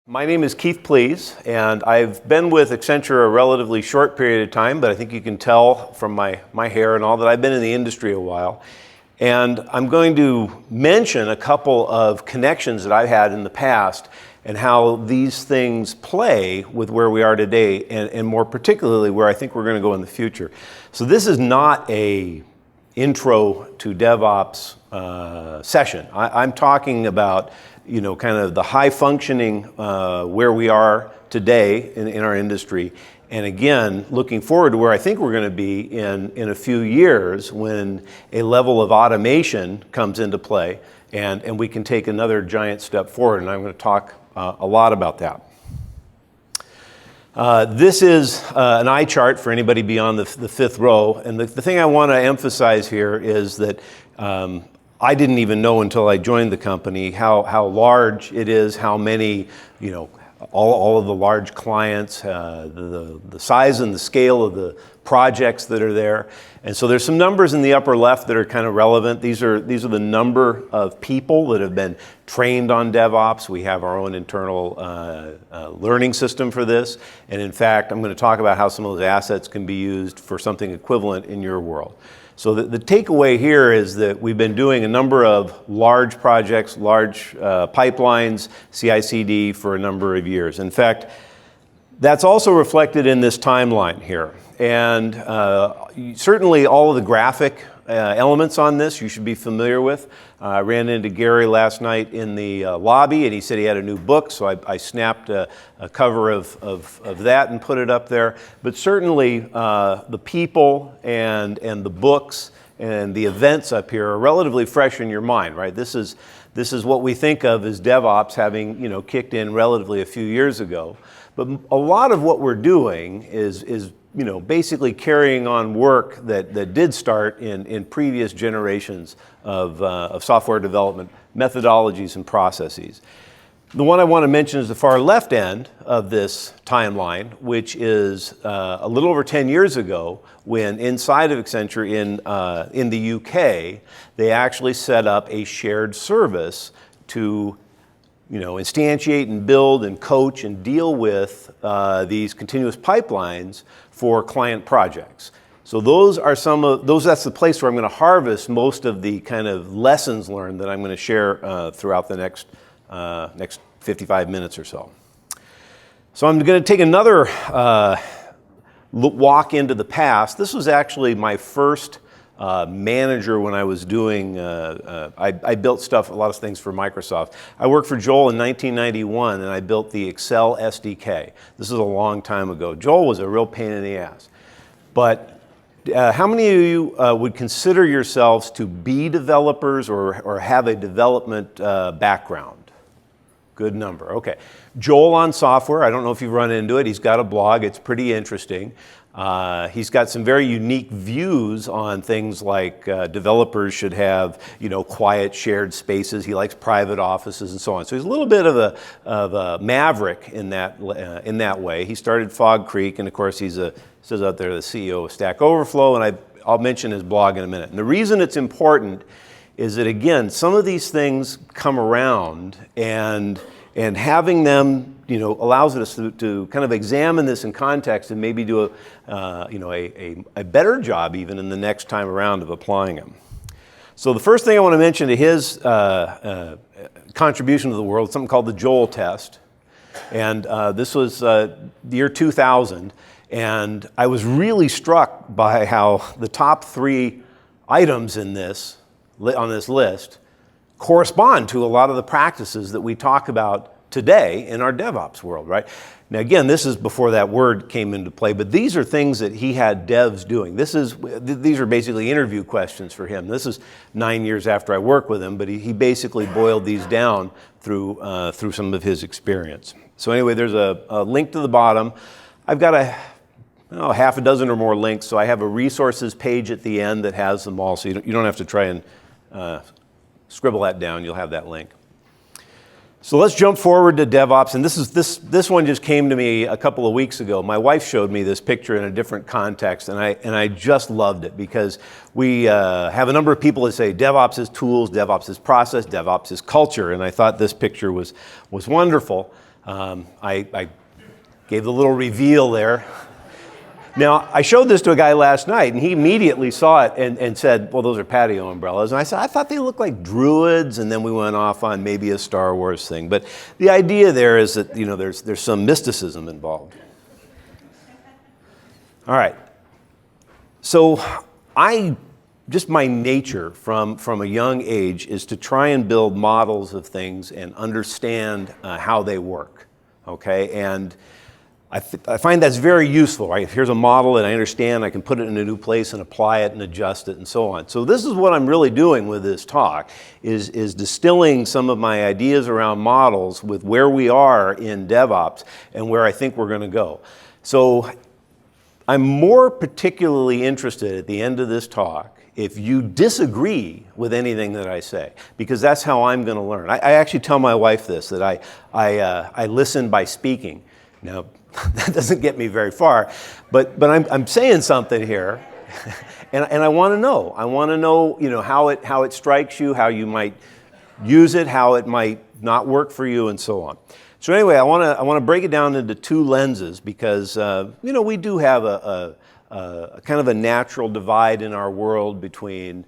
My name is Keith Pleas, and I've been with Accenture a relatively short period of time, but I think you can tell from my hair and all that I've been in the industry a while. And I'm going to mention a couple of connections that I've had in the past and how these things play with where we are today, and more particularly where I think we're going to go in the future. So this is not a intro to DevOps session. I'm talking about kind of the high functioning where we are today in our industry. And again, looking forward to where I think we're going to be in a few years when a level of automation comes into play and we can take another giant step forward. And I'm going to talk a lot about that. This is an eye chart for anybody beyond the fifth row. And the thing I want to emphasize here is that I didn't even know until I joined the company how large it is, how many, all of the large clients, the size and the scale of the projects that are there. And so there's some numbers in the upper left that are kind of relevant. These are the number of people that have been trained on DevOps. We have our own internal learning system for this. And in fact, I'm going to talk about how some of those assets can be used for something equivalent in your world. So the takeaway here is that we've been doing a number of large projects, large pipelines, CI/CD for a number of years. In fact, that's also reflected in this timeline here. And certainly all of the graphic elements on this you should be familiar with. I ran into Gary last night in the lobby and he said he had a new book, so I snapped a cover of that and put it up there. But certainly the people and the books and the events up here are relatively fresh in your mind, right? This is what we think of as DevOps having kicked in relatively a few years ago. But a lot of what we're doing is basically carrying on work that did start in previous generations of software development methodologies and processes. The one I want to mention is the far left end of this timeline, which is a little over 10 years ago when inside of Accenture in the UK, they actually set up a shared service to instantiate and build and coach and deal with these continuous pipelines for client projects. So that's the place where I'm going to harvest most of the kind of lessons learned that I'm going to share throughout the next 55 minutes or so. So I'm going to take another walk into the past. This was actually my first manager when I was doing, I built a lot of things for Microsoft. I worked for Joel in 1991 and I built the Excel SDK. This is a long time ago. Joel was a real pain in the ass. But how many of you would consider yourselves to be developers or have a development background? Good number, okay. Joel on software, I don't know if you've run into it. He's got a blog, it's pretty interesting. He's got some very unique views on things like developers should have, quiet shared spaces. He likes private offices and so on. So he's a little bit of a maverick in that way. He started Fog Creek, and of course says out there the CEO of Stack Overflow, and I'll mention his blog in a minute. And the reason it's important is that again, some of these things come around, and having them allows us to kind of examine this in context and maybe do a better job even in the next time around of applying them. So the first thing I want to mention to his contribution to the world is something called the Joel test. And this was the year 2000. And I was really struck by how the top 3 items on this list correspond to a lot of the practices that we talk about today in our DevOps world, right? Now again, this is before that word came into play, but these are things that he had devs doing. These are basically interview questions for him. This is 9 years after I worked with him, but he basically boiled these down through some of his experience. So anyway, there's a link to the bottom. I've got half a dozen or more links, so I have a resources page at the end that has them all, so you don't have to try and scribble that down. You'll have that link. So let's jump forward to DevOps, and this one just came to me a couple of weeks ago. My wife showed me this picture in a different context, and I just loved it because we have a number of people that say DevOps is tools, DevOps is process, DevOps is culture, and I thought this picture was wonderful. I gave the little reveal there. Now, I showed this to a guy last night, and he immediately saw it and said, well, those are patio umbrellas. And I said, I thought they looked like druids, and then we went off on maybe a Star Wars thing. But the idea there is that, there's some mysticism involved. All right. So just my nature from a young age is to try and build models of things and understand how they work, okay? And I find that's very useful, right? If here's a model that I understand, I can put it in a new place and apply it and adjust it and so on. So this is what I'm really doing with this talk, is distilling some of my ideas around models with where we are in DevOps and where I think we're going to go. So I'm more particularly interested at the end of this talk if you disagree with anything that I say, because that's how I'm going to learn. I actually tell my wife this, that I listen by speaking. Now, that doesn't get me very far, but I'm saying something here, and I want to know. I want to know, how it strikes you, how you might use it, how it might not work for you, and so on. So anyway, I want to break it down into two lenses because we do have a kind of a natural divide in our world between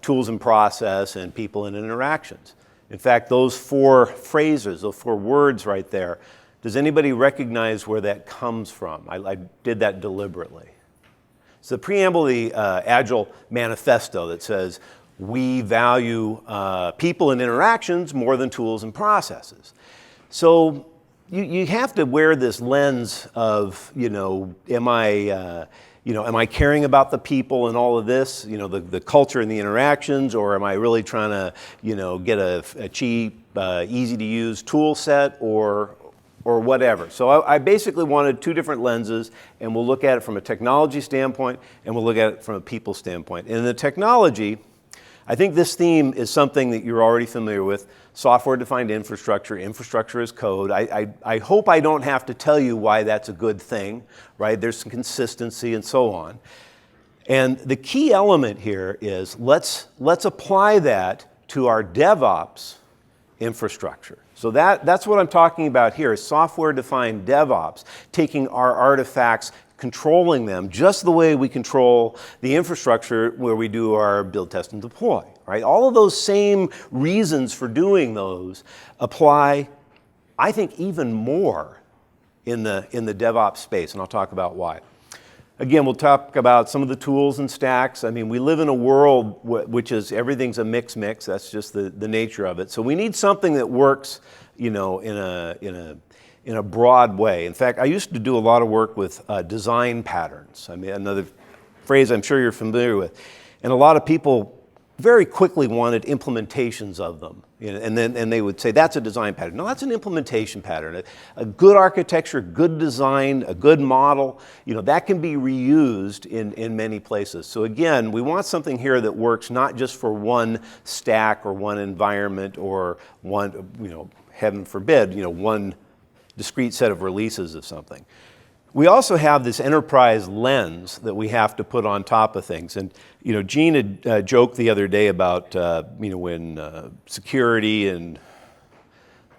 tools and process and people and interactions. In fact, those four phrases, those four words right there. Does anybody recognize where that comes from? I did that deliberately. It's the preamble of the Agile Manifesto that says, we value people and interactions more than tools and processes. So you have to wear this lens of, am I caring about the people and all of this, the culture and the interactions, or am I really trying to, get a cheap, easy to use tool set or whatever. So I basically wanted two different lenses, and we'll look at it from a technology standpoint, and we'll look at it from a people standpoint. And in the technology, I think this theme is something that you're already familiar with. Software-defined infrastructure, infrastructure as code. I hope I don't have to tell you why that's a good thing, right? There's some consistency and so on. And the key element here is let's apply that to our DevOps infrastructure. So that's what I'm talking about here, is software-defined DevOps, taking our artifacts, controlling them just the way we control the infrastructure where we do our build, test, and deploy, right? All of those same reasons for doing those apply, I think, even more in the DevOps space, and I'll talk about why. Again, we'll talk about some of the tools and stacks. I mean, we live in a world which is everything's a mix. That's just the nature of it. So we need something that works, in a broad way. In fact, I used to do a lot of work with design patterns. I mean, another phrase I'm sure you're familiar with, and a lot of people very quickly wanted implementations of them. And they would say, that's a design pattern. No, that's an implementation pattern. A good architecture, good design, a good model, that can be reused in many places. So again, we want something here that works not just for one stack or one environment or one, heaven forbid, one discrete set of releases of something. We also have this enterprise lens that we have to put on top of things. And, Gene had joked the other day about, when security and,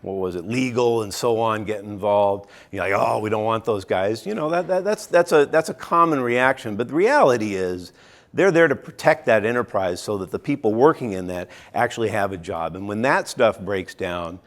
legal and so on get involved. Like, oh, we don't want those guys. That's a common reaction. But the reality is, they're there to protect that enterprise so that the people working in that actually have a job. And when that stuff breaks down,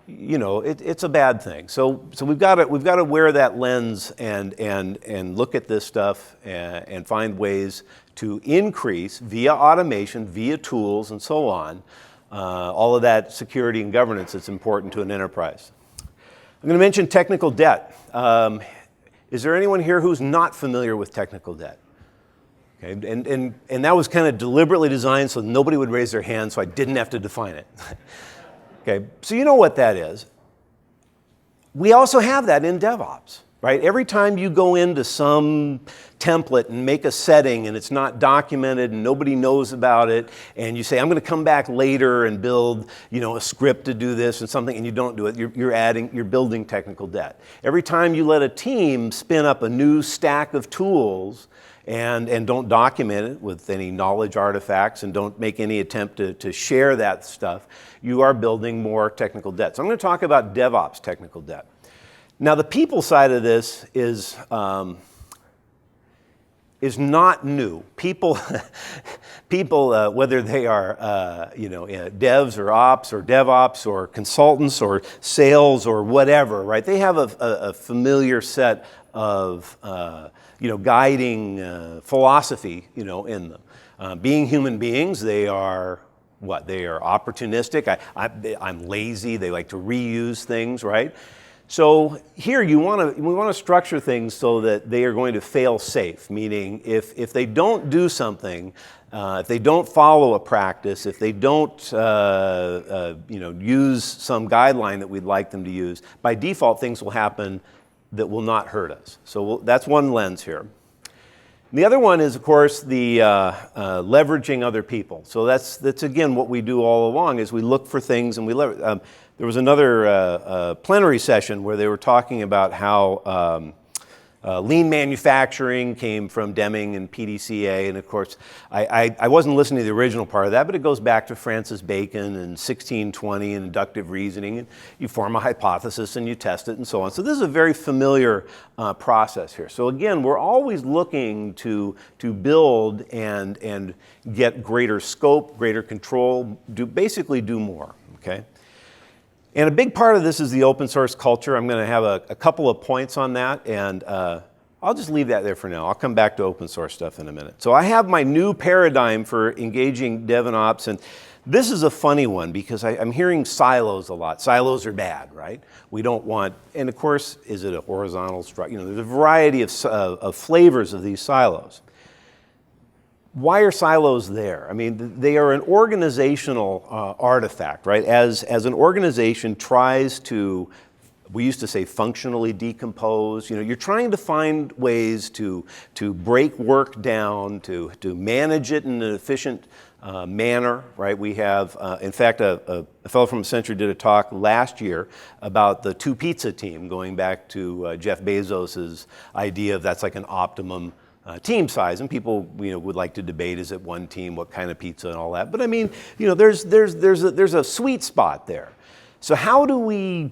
it's a bad thing. So we've got to wear that lens and look at this stuff and find ways to increase via automation, via tools, and so on, all of that security and governance that's important to an enterprise. I'm going to mention technical debt. Is there anyone here who's not familiar with technical debt? Okay, and that was kind of deliberately designed so nobody would raise their hand, so I didn't have to define it. Okay, so you know what that is. We also have that in DevOps, right? Every time you go into some template and make a setting and it's not documented and nobody knows about it, and you say, I'm going to come back later and build, a script to do this and something, and you don't do it, you're building technical debt. Every time you let a team spin up a new stack of tools, and don't document it with any knowledge artifacts and don't make any attempt to share that stuff, you are building more technical debt. So I'm going to talk about DevOps technical debt. Now the people side of this is not new. People, whether they are devs or ops or DevOps or consultants or sales or whatever, right? They have a familiar set of guiding philosophy, in them. Being human beings, they are what? They are opportunistic. I'm lazy. They like to reuse things, right? So here we want to structure things so that they are going to fail safe, meaning if they don't do something, if they don't follow a practice, if they don't use some guideline that we'd like them to use, by default things will happen that will not hurt us. So that's one lens here. The other one is, of course, the leveraging other people. So that's again what we do all along is we look for things and we leverage. There was another plenary session where they were talking about how lean manufacturing came from Deming and PDCA, and of course, I wasn't listening to the original part of that, but it goes back to Francis Bacon and 1620 and inductive reasoning, and you form a hypothesis and you test it and so on. So this is a very familiar process here. So again, we're always looking to build and get greater scope, greater control, basically do more, okay? And a big part of this is the open source culture. I'm going to have a couple of points on that, and I'll just leave that there for now. I'll come back to open source stuff in a minute. So I have my new paradigm for engaging dev and ops, and this is a funny one because I'm hearing silos a lot. Silos are bad, right? We don't want, and of course, is it a horizontal structure? There's a variety of flavors of these silos. Why are silos there? I mean, they are an organizational artifact, right? As an organization tries to, we used to say functionally decompose, you're trying to find ways to break work down, to manage it in an efficient manner, right? We have, in fact, a fellow from Accenture did a talk last year about the two pizza team, going back to Jeff Bezos's idea of that's like an optimum team size, and people would like to debate, is it one team, what kind of pizza and all that, but I mean, there's a sweet spot there. So how do we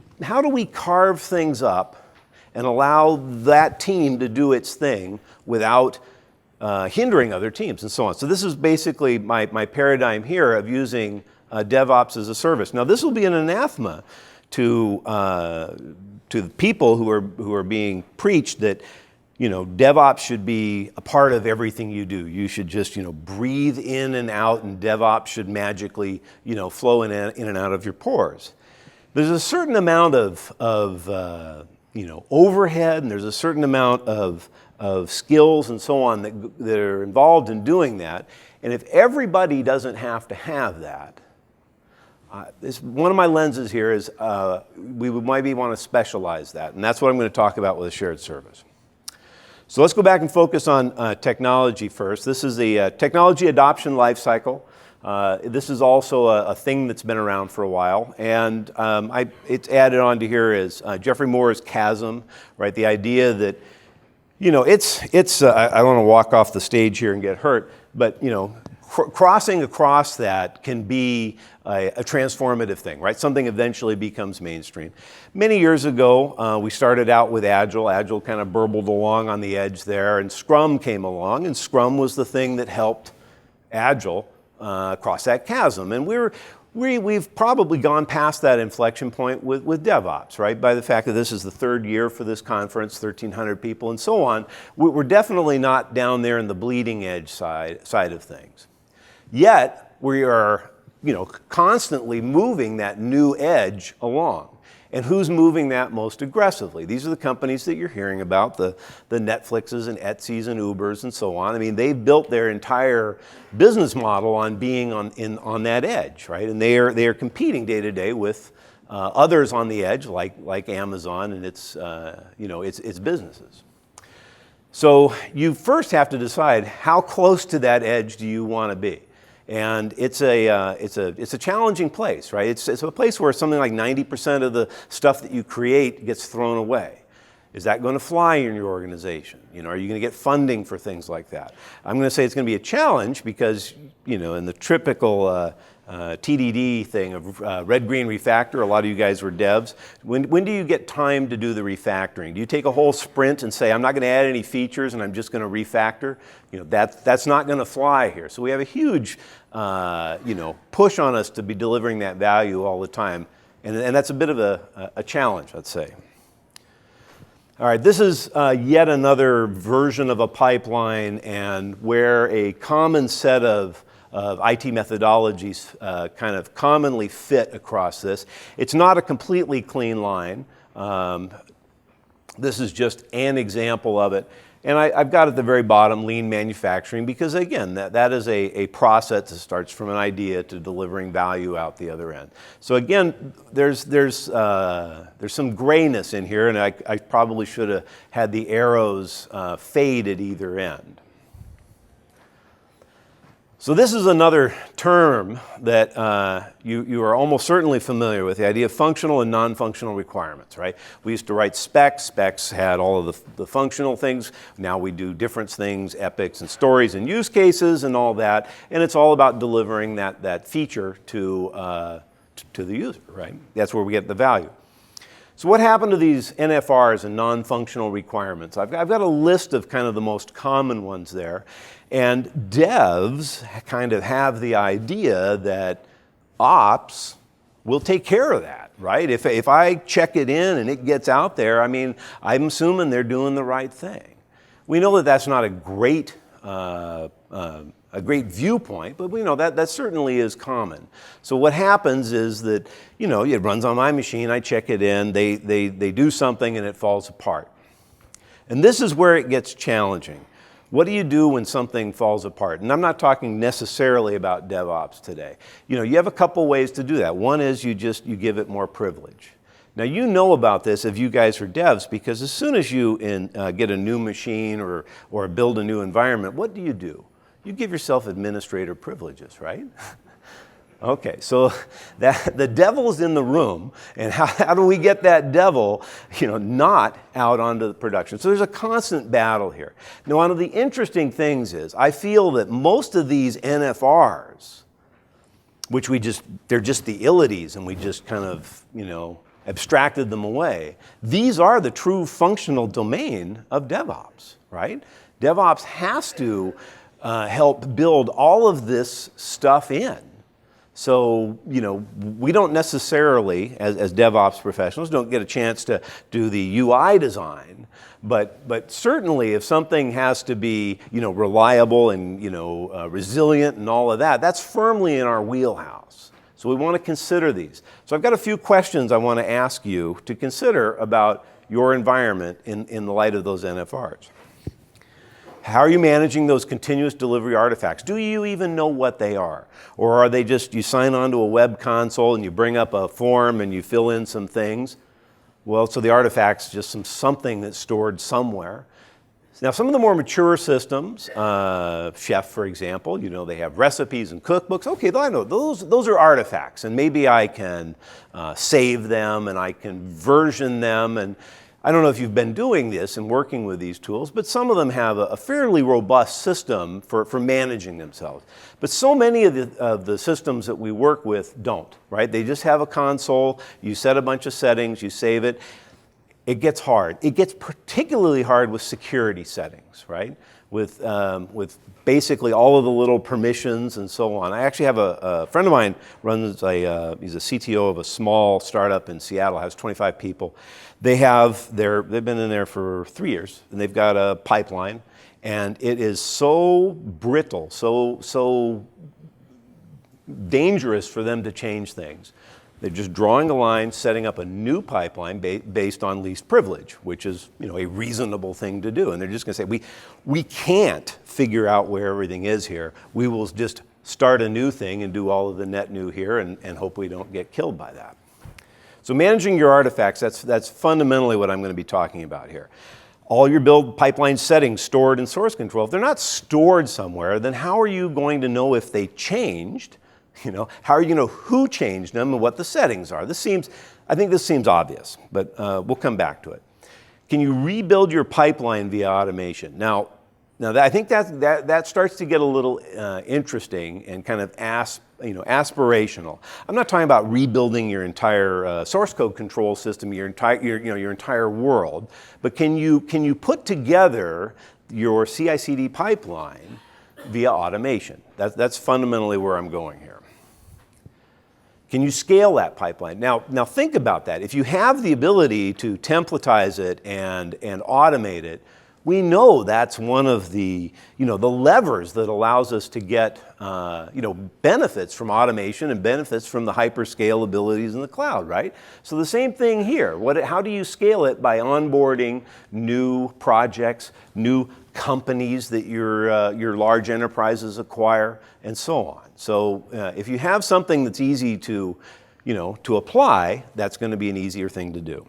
carve things up and allow that team to do its thing without hindering other teams and so on? So this is basically my paradigm here of using DevOps as a service. Now this will be an anathema to the people who are being preached that DevOps should be a part of everything you do. You should just, breathe in and out, and DevOps should magically, flow in and out of your pores. There's a certain amount of overhead, and there's a certain amount of skills and so on that are involved in doing that. And if everybody doesn't have to have that, one of my lenses here is we would maybe want to specialize that, and that's what I'm going to talk about with a shared service. So let's go back and focus on technology first. This is the technology adoption lifecycle. This is also a thing that's been around for a while, and it's added on to here is Geoffrey Moore's chasm, right? The idea that, I don't want to walk off the stage here and get hurt, but crossing across that can be a transformative thing, right? Something eventually becomes mainstream. Many years ago, we started out with Agile. Agile kind of burbled along on the edge there, and Scrum came along, and Scrum was the thing that helped Agile cross that chasm. And we've probably gone past that inflection point with DevOps, right? By the fact that this is the third year for this conference, 1,300 people and so on, we're definitely not down there in the bleeding edge side of things. Yet, we are constantly moving that new edge along. And who's moving that most aggressively? These are the companies that you're hearing about, the Netflixes and Etsy's and Ubers and so on. I mean, they've built their entire business model on being on that edge, right? And they are competing day to day with others on the edge, like Amazon and its businesses. So you first have to decide how close to that edge do you want to be. And it's a challenging place, right? It's a place where something like 90% of the stuff that you create gets thrown away. Is that going to fly in your organization? Are you going to get funding for things like that? I'm going to say it's going to be a challenge because, in the typical TDD thing of red-green refactor, a lot of you guys were devs. When do you get time to do the refactoring? Do you take a whole sprint and say, I'm not going to add any features and I'm just going to refactor? That's not going to fly here. So we have a huge push on us to be delivering that value all the time. And that's a bit of a challenge, I'd say. All right, this is yet another version of a pipeline and where a common set of IT methodologies kind of commonly fit across this. It's not a completely clean line. This is just an example of it. And I've got at the very bottom lean manufacturing because, again, that is a process that starts from an idea to delivering value out the other end. So again, there's some grayness in here, and I probably should have had the arrows fade at either end. So this is another term that you are almost certainly familiar with, the idea of functional and non-functional requirements, right? We used to write specs. Specs had all of the functional things. Now we do different things, epics and stories and use cases and all that. And it's all about delivering that feature to the user, right? That's where we get the value. So what happened to these NFRs and non-functional requirements? I've got a list of kind of the most common ones there. And devs kind of have the idea that ops will take care of that, right? If I check it in and it gets out there, I'm assuming they're doing the right thing. We know that that's not a great viewpoint, but we know that certainly is common. So what happens is that, it runs on my machine, I check it in, they do something and it falls apart. And this is where it gets challenging. What do you do when something falls apart? And I'm not talking necessarily about DevOps today. You have a couple ways to do that. One is you give it more privilege. Now you know about this if you guys are devs, because as soon as you get a new machine or build a new environment, what do? You give yourself administrator privileges, right? Okay, so the devil's in the room, and how do we get that devil, not out onto the production? So there's a constant battle here. Now, one of the interesting things is, I feel that most of these NFRs, which they're just the ilities, and we just kind of, abstracted them away. These are the true functional domain of DevOps, right? DevOps has to help build all of this stuff in. So, we don't necessarily, as DevOps professionals, don't get a chance to do the UI design, but certainly if something has to be, reliable and, resilient and all of that, that's firmly in our wheelhouse. So we want to consider these. So I've got a few questions I want to ask you to consider about your environment in the light of those NFRs. How are you managing those continuous delivery artifacts? Do you even know what they are? Or are they just, you sign on to a web console and you bring up a form and you fill in some things? Well, so the artifact's just something that's stored somewhere. Now, some of the more mature systems, Chef, for example, they have recipes and cookbooks. Okay, I know, those are artifacts, and maybe I can save them and I can version them. And I don't know if you've been doing this and working with these tools, but some of them have a fairly robust system for managing themselves. But so many of the systems that we work with don't, right? They just have a console, you set a bunch of settings, you save it. It gets hard. It gets particularly hard with security settings, right? With basically all of the little permissions and so on. I actually have a friend of mine runs he's a CTO of a small startup in Seattle, has 25 people. They've been in there for 3 years, and they've got a pipeline, and it is so brittle, so dangerous for them to change things. They're just drawing a line, setting up a new pipeline based on least privilege, which is a reasonable thing to do. And they're just going to say, we can't figure out where everything is here. We will just start a new thing and do all of the net new here and hope we don't get killed by that. So managing your artifacts, that's fundamentally what I'm going to be talking about here. All your build pipeline settings stored in source control. If they're not stored somewhere, then how are you going to know if they changed? How are you going to know who changed them and what the settings are? I think this seems obvious, but we'll come back to it. Can you rebuild your pipeline via automation? Now I think that starts to get a little interesting and kind of aspirational. I'm not talking about rebuilding your entire source code control system, your entire world, but can you put together your CI/CD pipeline via automation? That's fundamentally where I'm going here. Can you scale that pipeline? Now think about that. If you have the ability to templatize it and automate it, we know that's one of the levers that allows us to get benefits from automation and benefits from the hyperscale abilities in the cloud, right? So the same thing here. How do you scale it? By onboarding new projects, new companies that your large enterprises acquire, and so on. So if you have something that's easy to apply, that's going to be an easier thing to do.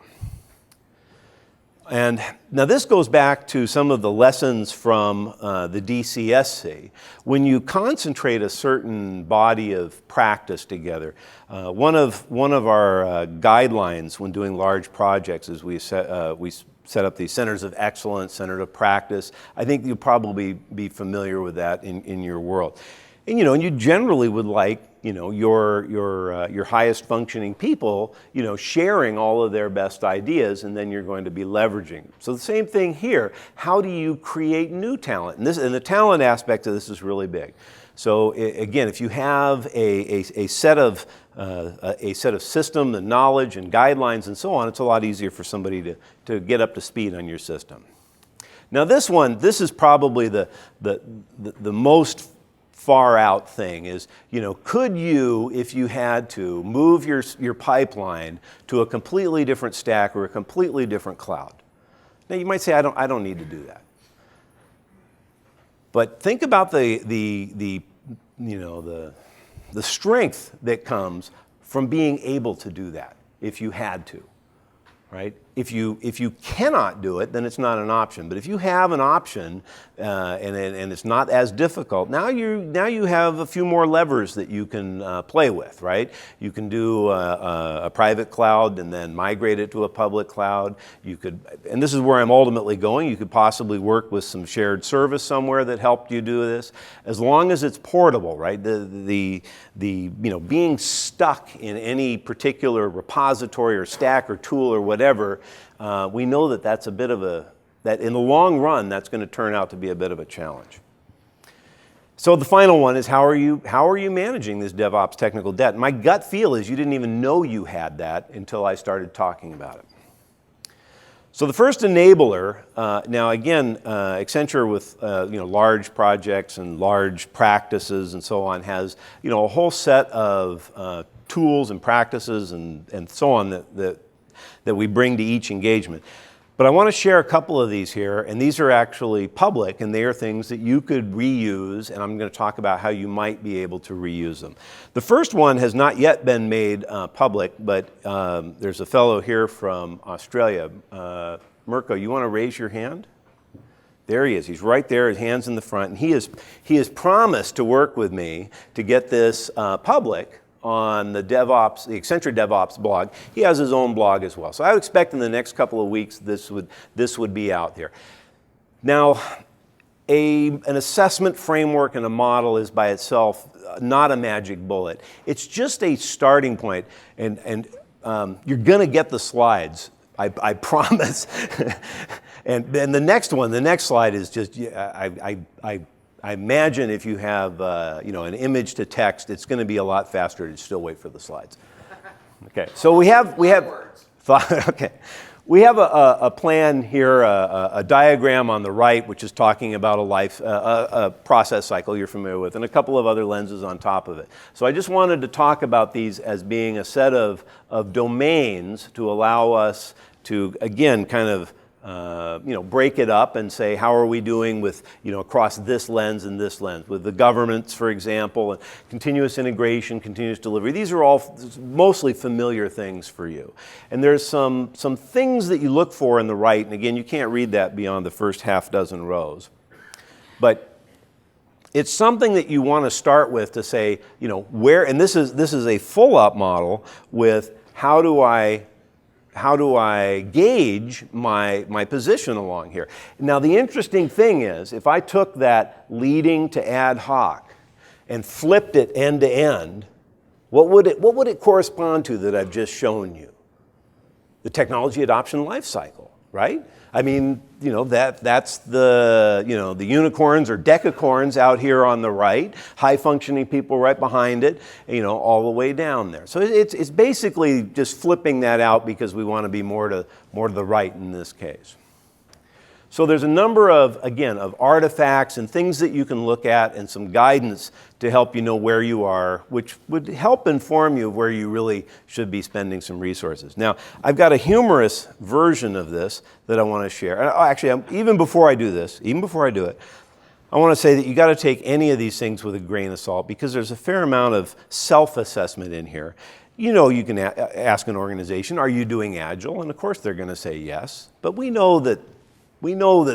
And now this goes back to some of the lessons from the DCSC. When you concentrate a certain body of practice together, one of our guidelines when doing large projects is we set up these centers of excellence, centers of practice. I think you'll probably be familiar with that in your world. And you generally would like your highest functioning people sharing all of their best ideas, and then you're going to be leveraging. So the same thing here. How do you create new talent? And the talent aspect of this is really big. So again, if you have a set of system and knowledge and guidelines and so on, it's a lot easier for somebody to get up to speed on your system. Now this is probably the most far out thing is, could you, if you had to, move your pipeline to a completely different stack or a completely different cloud? Now you might say, I don't need to do that. But think about the strength that comes from being able to do that if you had to, right? If you cannot do it, then it's not an option. But if you have an option and it's not as difficult, now you have a few more levers that you can play with, right? You can do a private cloud and then migrate it to a public cloud. You could, and this is where I'm ultimately going, you could possibly work with some shared service somewhere that helped you do this, as long as it's portable, right? The being stuck in any particular repository or stack or tool or whatever, we know that in the long run, that's going to turn out to be a bit of a challenge. So the final one is how are you managing this DevOps technical debt? My gut feel is you didn't even know you had that until I started talking about it. So the first enabler, now again, Accenture with large projects and large practices and so on has a whole set of tools and practices and so on that we bring to each engagement. But I want to share a couple of these here, and these are actually public, and they are things that you could reuse, and I'm going to talk about how you might be able to reuse them. The first one has not yet been made public, but there's a fellow here from Australia. Mirko, you want to raise your hand? There he is. He's right there, his hand's in the front, and he has promised to work with me to get this public on the Accenture DevOps blog. He has his own blog as well. So I would expect in the next couple of weeks this would be out there. Now, an assessment framework and a model is by itself not a magic bullet. It's just a starting point, and you're going to get the slides. I promise. and the next slide is just I imagine if you have an image to text, it's going to be a lot faster to still wait for the slides. Okay, so we have okay, we have a plan here, a diagram on the right, which is talking about a process cycle you're familiar with, and a couple of other lenses on top of it. So I just wanted to talk about these as being a set of domains to allow us to again kind of break it up and say, how are we doing with, across this lens and this lens? With the governments, for example, and continuous integration, continuous delivery. These are all mostly familiar things for you. And there's some things that you look for in the right, and again, you can't read that beyond the first half dozen rows. But it's something that you want to start with to say, where, and this is a full-up model with how do I gauge my position along here? Now, the interesting thing is, if I took that leading to ad hoc and flipped it end to end, what would it correspond to that I've just shown you? The technology adoption lifecycle, right? I mean, that's the unicorns or decacorns out here on the right, high functioning people right behind it, all the way down there. So it's basically just flipping that out because we want to be more to the right in this case. So there's a number of artifacts and things that you can look at and some guidance to help you know where you are, which would help inform you of where you really should be spending some resources. Now, I've got a humorous version of this that I want to share. Actually, even before I do it, I want to say that you got to take any of these things with a grain of salt because there's a fair amount of self-assessment in here. You can ask an organization, are you doing Agile? And of course they're going to say yes, but we know that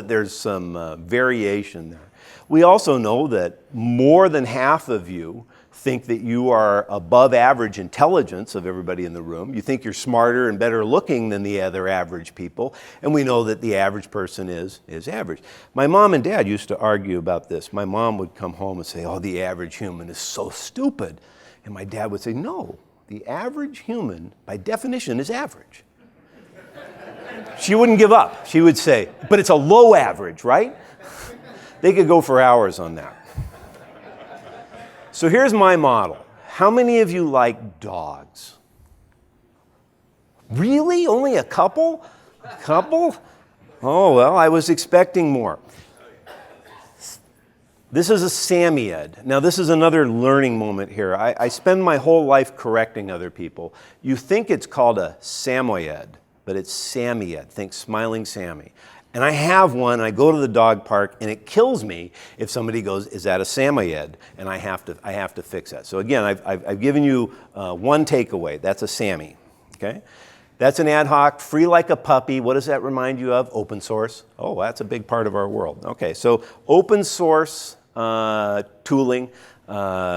there's some variation there. We also know that more than half of you think that you are above average intelligence of everybody in the room. You think you're smarter and better looking than the other average people. And we know that the average person is average. My mom and dad used to argue about this. My mom would come home and say, oh, the average human is so stupid. And my dad would say, no, the average human, by definition, is average. She wouldn't give up. She would say, but it's a low average, right? They could go for hours on that. So here's my model. How many of you like dogs? Really? Only a couple? A couple? Oh, well, I was expecting more. This is a Samoyed. Now, this is another learning moment here. I spend my whole life correcting other people. You think it's called a Samoyed, but it's Samoyed. Think Smiling Sammy. And I have one, I go to the dog park, and it kills me if somebody goes, is that a Samoyed? And I have to fix that. So again, I've given you one takeaway. That's a Sammy, okay? That's an ad hoc, free like a puppy. What does that remind you of? Open source. Oh, that's a big part of our world. Okay, so open source tooling,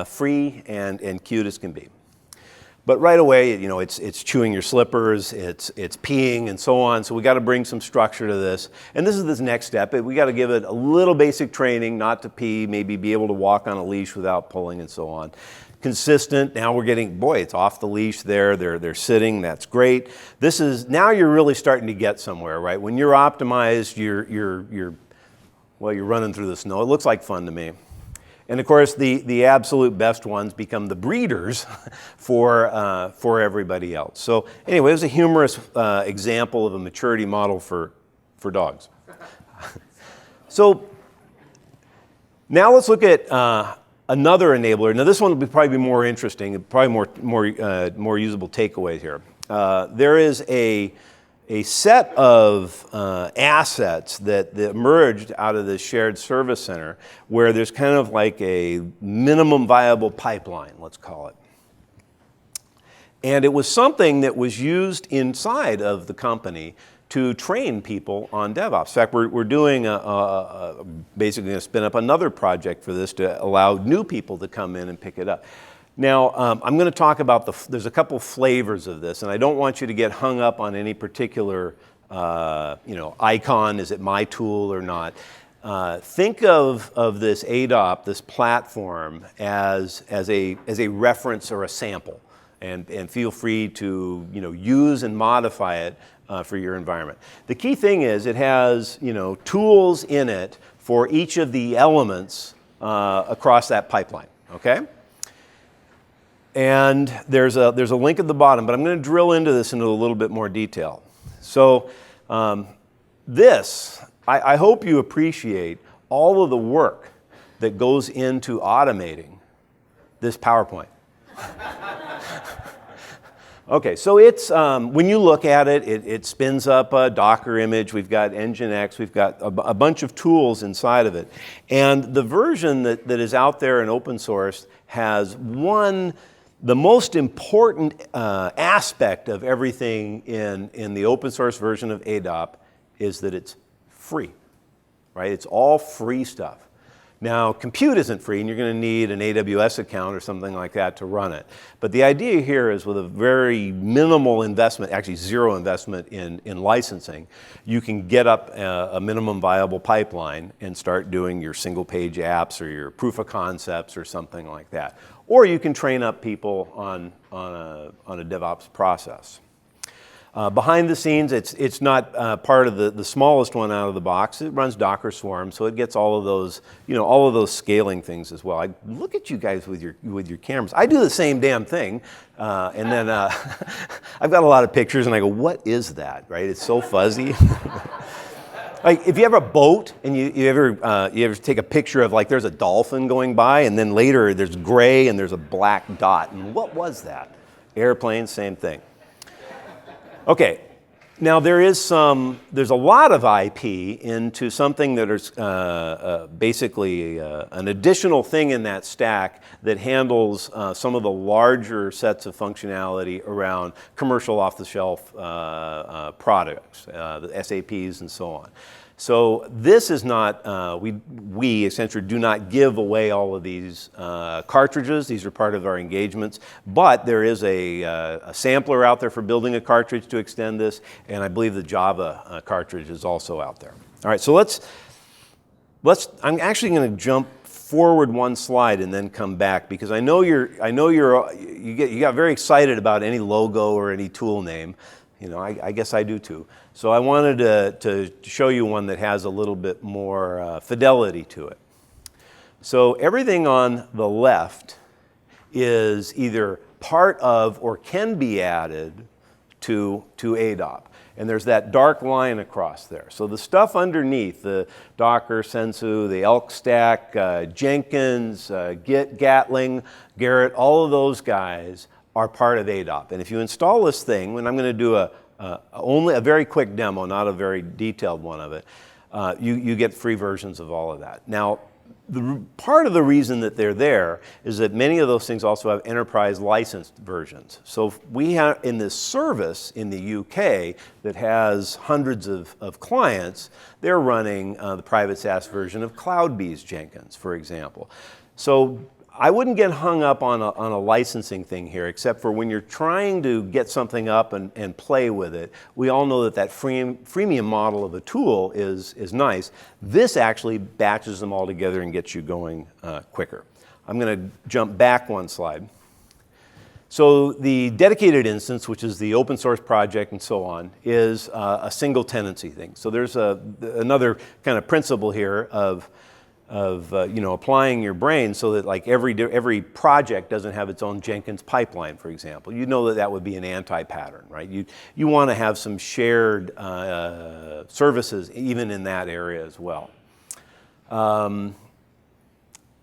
free and cute as can be. But right away, it's chewing your slippers, it's peeing and so on. So we got to bring some structure to this. And this is this next step. We got to give it a little basic training, not to pee, maybe be able to walk on a leash without pulling and so on. Consistent. Now we're getting, boy, it's off the leash there. They're sitting. That's great. Now you're really starting to get somewhere, right? When you're optimized, you're running through the snow. It looks like fun to me. And of course, the absolute best ones become the breeders for everybody else. So anyway, it was a humorous example of a maturity model for dogs. So now let's look at another enabler. Now this one will probably be more interesting, probably more usable takeaways here. There is a set of assets that emerged out of this shared service center where there's kind of like a minimum viable pipeline, let's call it. And it was something that was used inside of the company to train people on DevOps. In fact, we're doing basically going to spin up another project for this to allow new people to come in and pick it up. Now, I'm going to talk about there's a couple flavors of this, and I don't want you to get hung up on any particular, icon. Is it my tool or not? Think of this ADOP, this platform, as a reference or a sample, and feel free to use and modify it for your environment. The key thing is it has tools in it for each of the elements across that pipeline. Okay. And there's a link at the bottom, but I'm going to drill into this into a little bit more detail. So I hope you appreciate all of the work that goes into automating this PowerPoint. Okay, so it's when you look at it, it spins up a Docker image. We've got Nginx. We've got a bunch of tools inside of it. And the version that is out there and open source has the most important aspect of everything in the open source version of ADOP is that it's free, right? It's all free stuff. Now, compute isn't free, and you're going to need an AWS account or something like that to run it. But the idea here is with a very minimal investment, actually zero investment in licensing, you can get up a minimum viable pipeline and start doing your single-page apps or your proof of concepts or something like that. Or you can train up people on a DevOps process. Behind the scenes, it's not part of the smallest one out of the box. It runs Docker Swarm, so it gets all of those, all of those scaling things as well. Look at you guys with your cameras. I do the same damn thing, and then I've got a lot of pictures, and I go, "What is that?" Right? It's so fuzzy. Like if you have a boat and you ever take a picture of like there's a dolphin going by, and then later there's gray and there's a black dot, and what was that? Airplane, same thing. Okay, now there's a lot of IP into something that is basically an additional thing in that stack that handles some of the larger sets of functionality around commercial off-the-shelf products, the SAPs and so on. So this is not, we Accenture do not give away all of these cartridges. These are part of our engagements, but there is a sampler out there for building a cartridge to extend this, and I believe the Java cartridge is also out there. All right, so I'm actually going to jump forward one slide and then come back because I know you got very excited about any logo or any tool name. I guess I do too. So I wanted to show you one that has a little bit more fidelity to it. So everything on the left is either part of or can be added to ADOP. And there's that dark line across there. So the stuff underneath, the Docker, Sensu, the Elk stack, Jenkins, Git, Gatling, Garrett, all of those guys are part of ADOP. And if you install this thing, and I'm going to do only a very quick demo, not a very detailed one of it, you get free versions of all of that. Now, part of the reason that they're there is that many of those things also have enterprise licensed versions. So we have in this service in the UK that has hundreds of clients, they're running the private SaaS version of CloudBees Jenkins, for example. So I wouldn't get hung up on a licensing thing here, except for when you're trying to get something up and play with it. We all know that freemium model of a tool is nice. This actually batches them all together and gets you going quicker. I'm going to jump back one slide. So the dedicated instance, which is the open source project and so on, is a single tenancy thing. So there's another kind of principle here of applying your brain so that like every project doesn't have its own Jenkins pipeline, for example. You know that would be an anti-pattern, right? You want to have some shared services even in that area as well.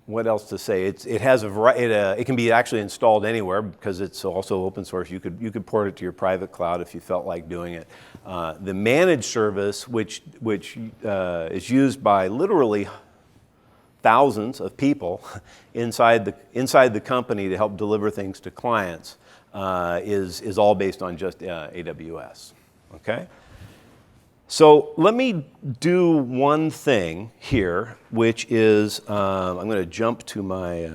What else to say? It has it can be actually installed anywhere because it's also open source. You could port it to your private cloud if you felt like doing it. The managed service, which is used by literally thousands of people inside the company to help deliver things to clients, is all based on just AWS. Okay. So let me do one thing here, which is I'm going to jump to my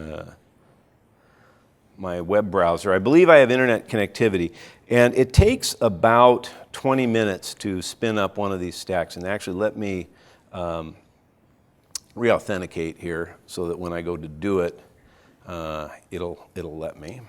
web browser. I believe I have internet connectivity, and it takes about 20 minutes to spin up one of these stacks. And actually, let me re-authenticate here so that when I go to do it, it'll let me.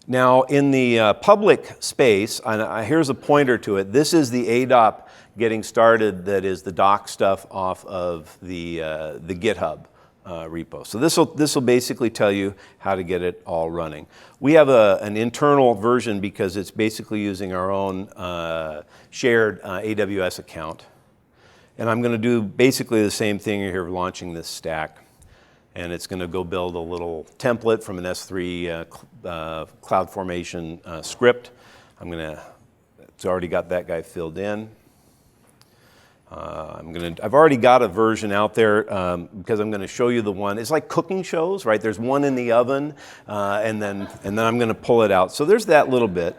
Now, in the public space, here's a pointer to it. This is the ADOP getting started. That is the doc stuff off of the GitHub repo. So this will basically tell you how to get it all running. We have an internal version because it's basically using our own shared AWS account. And I'm going to do basically the same thing here, launching this stack. And it's going to go build a little template from an S3 CloudFormation script. It's already got that guy filled in. I've already got a version out there because I'm going to show you the one. It's like cooking shows, right? There's one in the oven, and then I'm going to pull it out. So there's that little bit.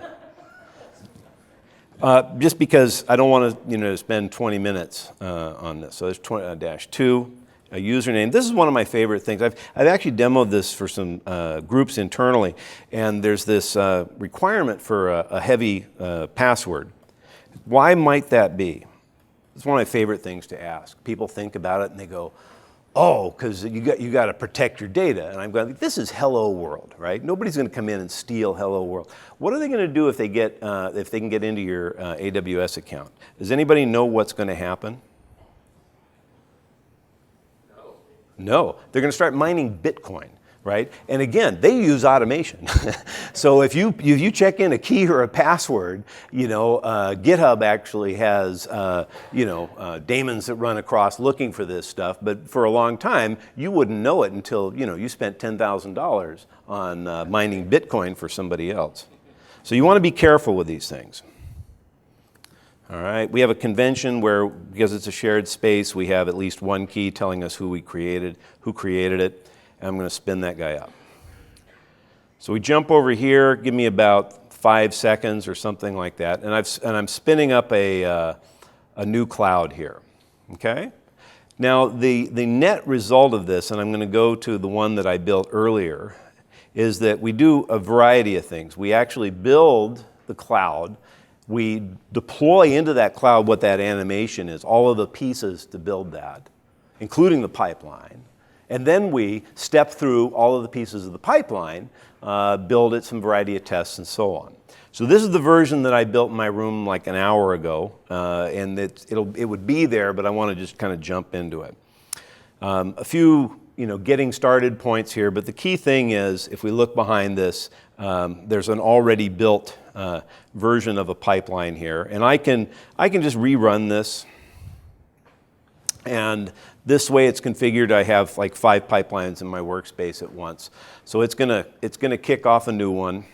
Just because I don't want to spend 20 minutes on this. So there's -2. username. This is one of my favorite things. I've actually demoed this for some groups internally, and there's this requirement for a heavy password. Why might that be? It's one of my favorite things to ask. People think about it and they go, oh, because you got to protect your data. And I'm going, this is hello world, right? Nobody's going to come in and steal hello world. What are they going to do if they can get into your AWS account? Does anybody know what's going to happen? No, they're going to start mining Bitcoin, right? And again, they use automation. So if you check in a key or a password, GitHub actually has daemons that run across looking for this stuff. But for a long time, you wouldn't know it until you spent $10,000 on mining Bitcoin for somebody else. So you want to be careful with these things. All right, we have a convention where, because it's a shared space, we have at least one key telling us who created it, and I'm going to spin that guy up. So we jump over here, give me about 5 seconds or something like that, and I'm spinning up a new cloud here, okay? Now, the net result of this, and I'm going to go to the one that I built earlier, is that we do a variety of things. We actually build the cloud. We deploy into that cloud what that animation is, all of the pieces to build that, including the pipeline. And then we step through all of the pieces of the pipeline, build it, some variety of tests, and so on. So this is the version that I built in my room like an hour ago, and it would be there, but I want to just kind of jump into it. A few getting started points here, but the key thing is, if we look behind this, there's an already built version of a pipeline here, and I can just rerun this, and this way it's configured. I have like 5 pipelines in my workspace at once, so it's gonna kick off a new one.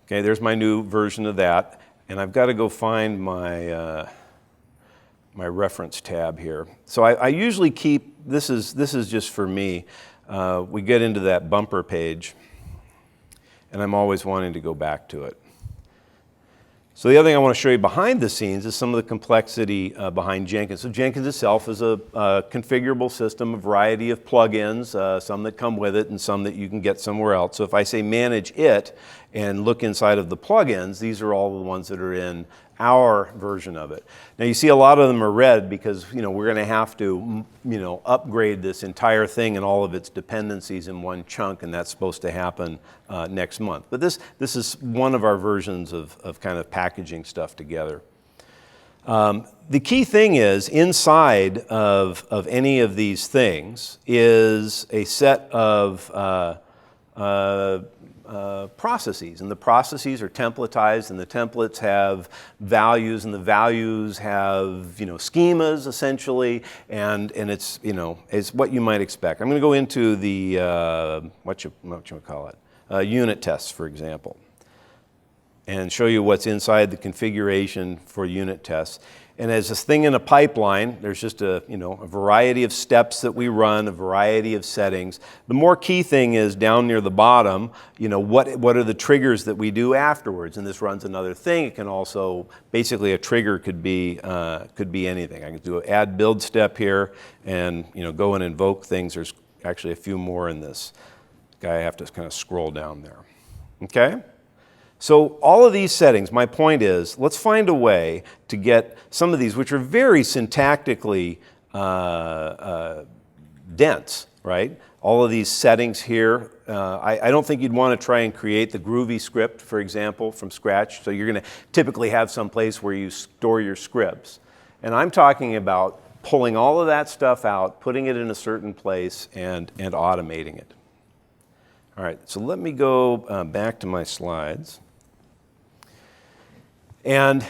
Okay, there's my new version of that, and I've got to go find my my reference tab here. So I usually keep this is just for me. We get into that bumper page, and I'm always wanting to go back to it. So the other thing I want to show you behind the scenes is some of the complexity behind Jenkins. So Jenkins itself is a configurable system, a variety of plugins, some that come with it and some that you can get somewhere else. So if I say manage it and look inside of the plugins, these are all the ones that are in our version of it. Now you see a lot of them are red because we're going to have to upgrade this entire thing and all of its dependencies in one chunk, and that's supposed to happen next month. But this is one of our versions of kind of packaging stuff together. The key thing is inside of any of these things is a set of processes, and the processes are templatized, and the templates have values, and the values have schemas essentially, and it's it's what you might expect. I'm going to go into the what you call it, unit tests, for example, and show you what's inside the configuration for unit tests. And as this thing in a pipeline, there's just a variety of steps that we run, a variety of settings. The more key thing is down near the bottom, what are the triggers that we do afterwards? And this runs another thing. It can also, basically a trigger could be anything. I can do an add build step here and go and invoke things. There's actually a few more in this guy. I have to kind of scroll down there. Okay? So all of these settings, my point is, let's find a way to get some of these, which are very syntactically dense, right? All of these settings here. I don't think you'd want to try and create the Groovy script, for example, from scratch. So you're going to typically have some place where you store your scripts. And I'm talking about pulling all of that stuff out, putting it in a certain place, and automating it. All right, so let me go back to my slides. And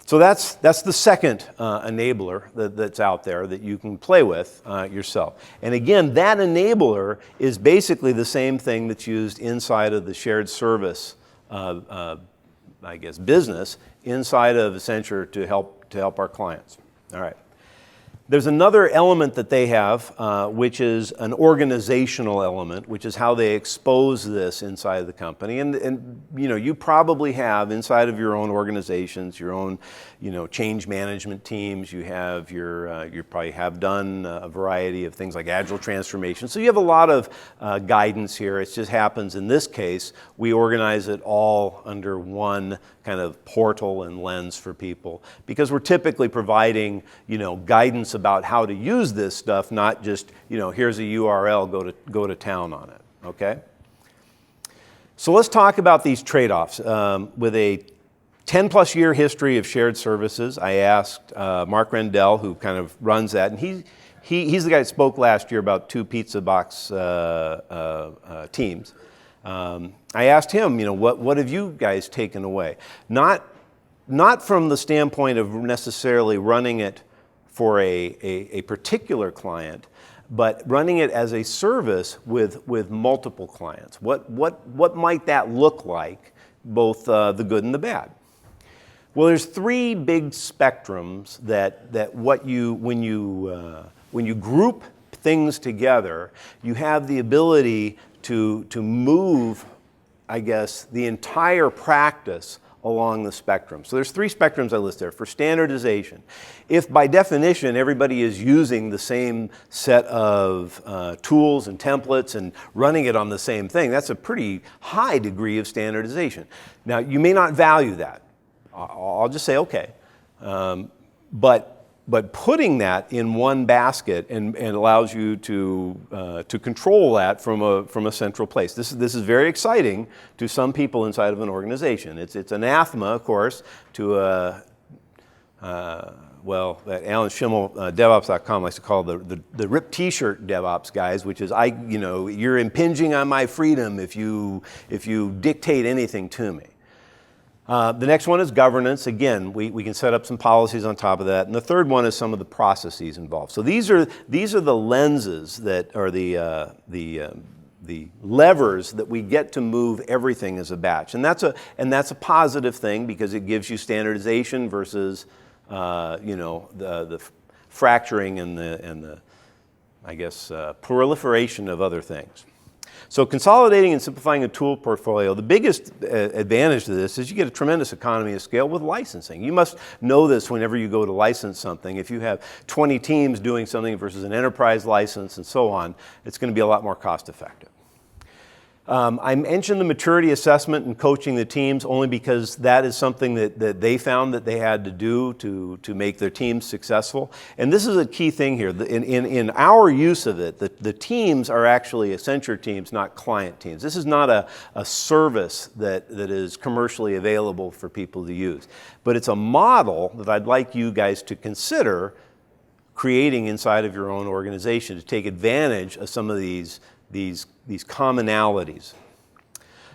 so that's the second enabler that's out there that you can play with yourself. And again, that enabler is basically the same thing that's used inside of the shared service, business inside of Accenture to help our clients. All right. There's another element that they have, which is an organizational element, which is how they expose this inside of the company. And you know, you probably have inside of your own organizations, your own, you know, change management teams. You have you probably have done a variety of things like agile transformation. So you have a lot of guidance here. It just happens in this case, we organize it all under one kind of portal and lens for people, because we're typically providing, you know, guidance about how to use this stuff, not just, you know, here's a URL, go to town on it, okay? So let's talk about these trade-offs. With a 10-plus year history of shared services, I asked Mark Rendell, who kind of runs that, and he's the guy that spoke last year about 2 pizza box teams. I asked him, you know, what have you guys taken away? Not from the standpoint of necessarily running it for a particular client, but running it as a service with multiple clients. What might that look like, both the good and the bad? Well, there's 3 big spectrums that when you group things together, you have the ability to move, I guess, the entire practice along the spectrum. So there's 3 spectrums I list there. For standardization, if by definition everybody is using the same set of tools and templates and running it on the same thing, that's a pretty high degree of standardization. Now, you may not value that. I'll just say, okay. But putting that in one basket and allows you to control that from a central place. This is very exciting to some people inside of an organization. It's anathema, of course, to well, that Alan Schimmel, DevOps.com likes to call the ripped T-shirt DevOps guys, which is you know, you're impinging on my freedom if you dictate anything to me. The next one is governance. Again, we can set up some policies on top of that. And the third one is some of the processes involved. So these are the lenses that are the levers that we get to move everything as a batch. And that's a positive thing, because it gives you standardization versus you know, the fracturing and the I guess proliferation of other things. So consolidating and simplifying a tool portfolio, the biggest advantage to this is you get a tremendous economy of scale with licensing. You must know this whenever you go to license something. If you have 20 teams doing something versus an enterprise license and so on, it's going to be a lot more cost effective. I mentioned the maturity assessment and coaching the teams only because that is something that they found that they had to do to make their teams successful. And this is a key thing here. In our use of it, the teams are actually Accenture teams, not client teams. This is not a service that is commercially available for people to use. But it's a model that I'd like you guys to consider creating inside of your own organization to take advantage of some of these commonalities.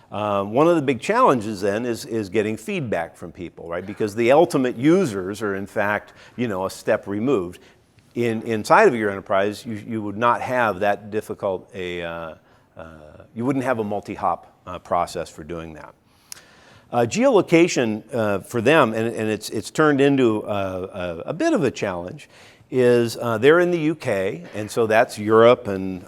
One of the big challenges then is getting feedback from people, right? Because the ultimate users are in fact, you know, a step removed. Inside of your enterprise, you would not have that difficult you wouldn't have a multi-hop process for doing that. Geolocation for them, and it's turned into a bit of a challenge, is they're in the UK, and so that's Europe, and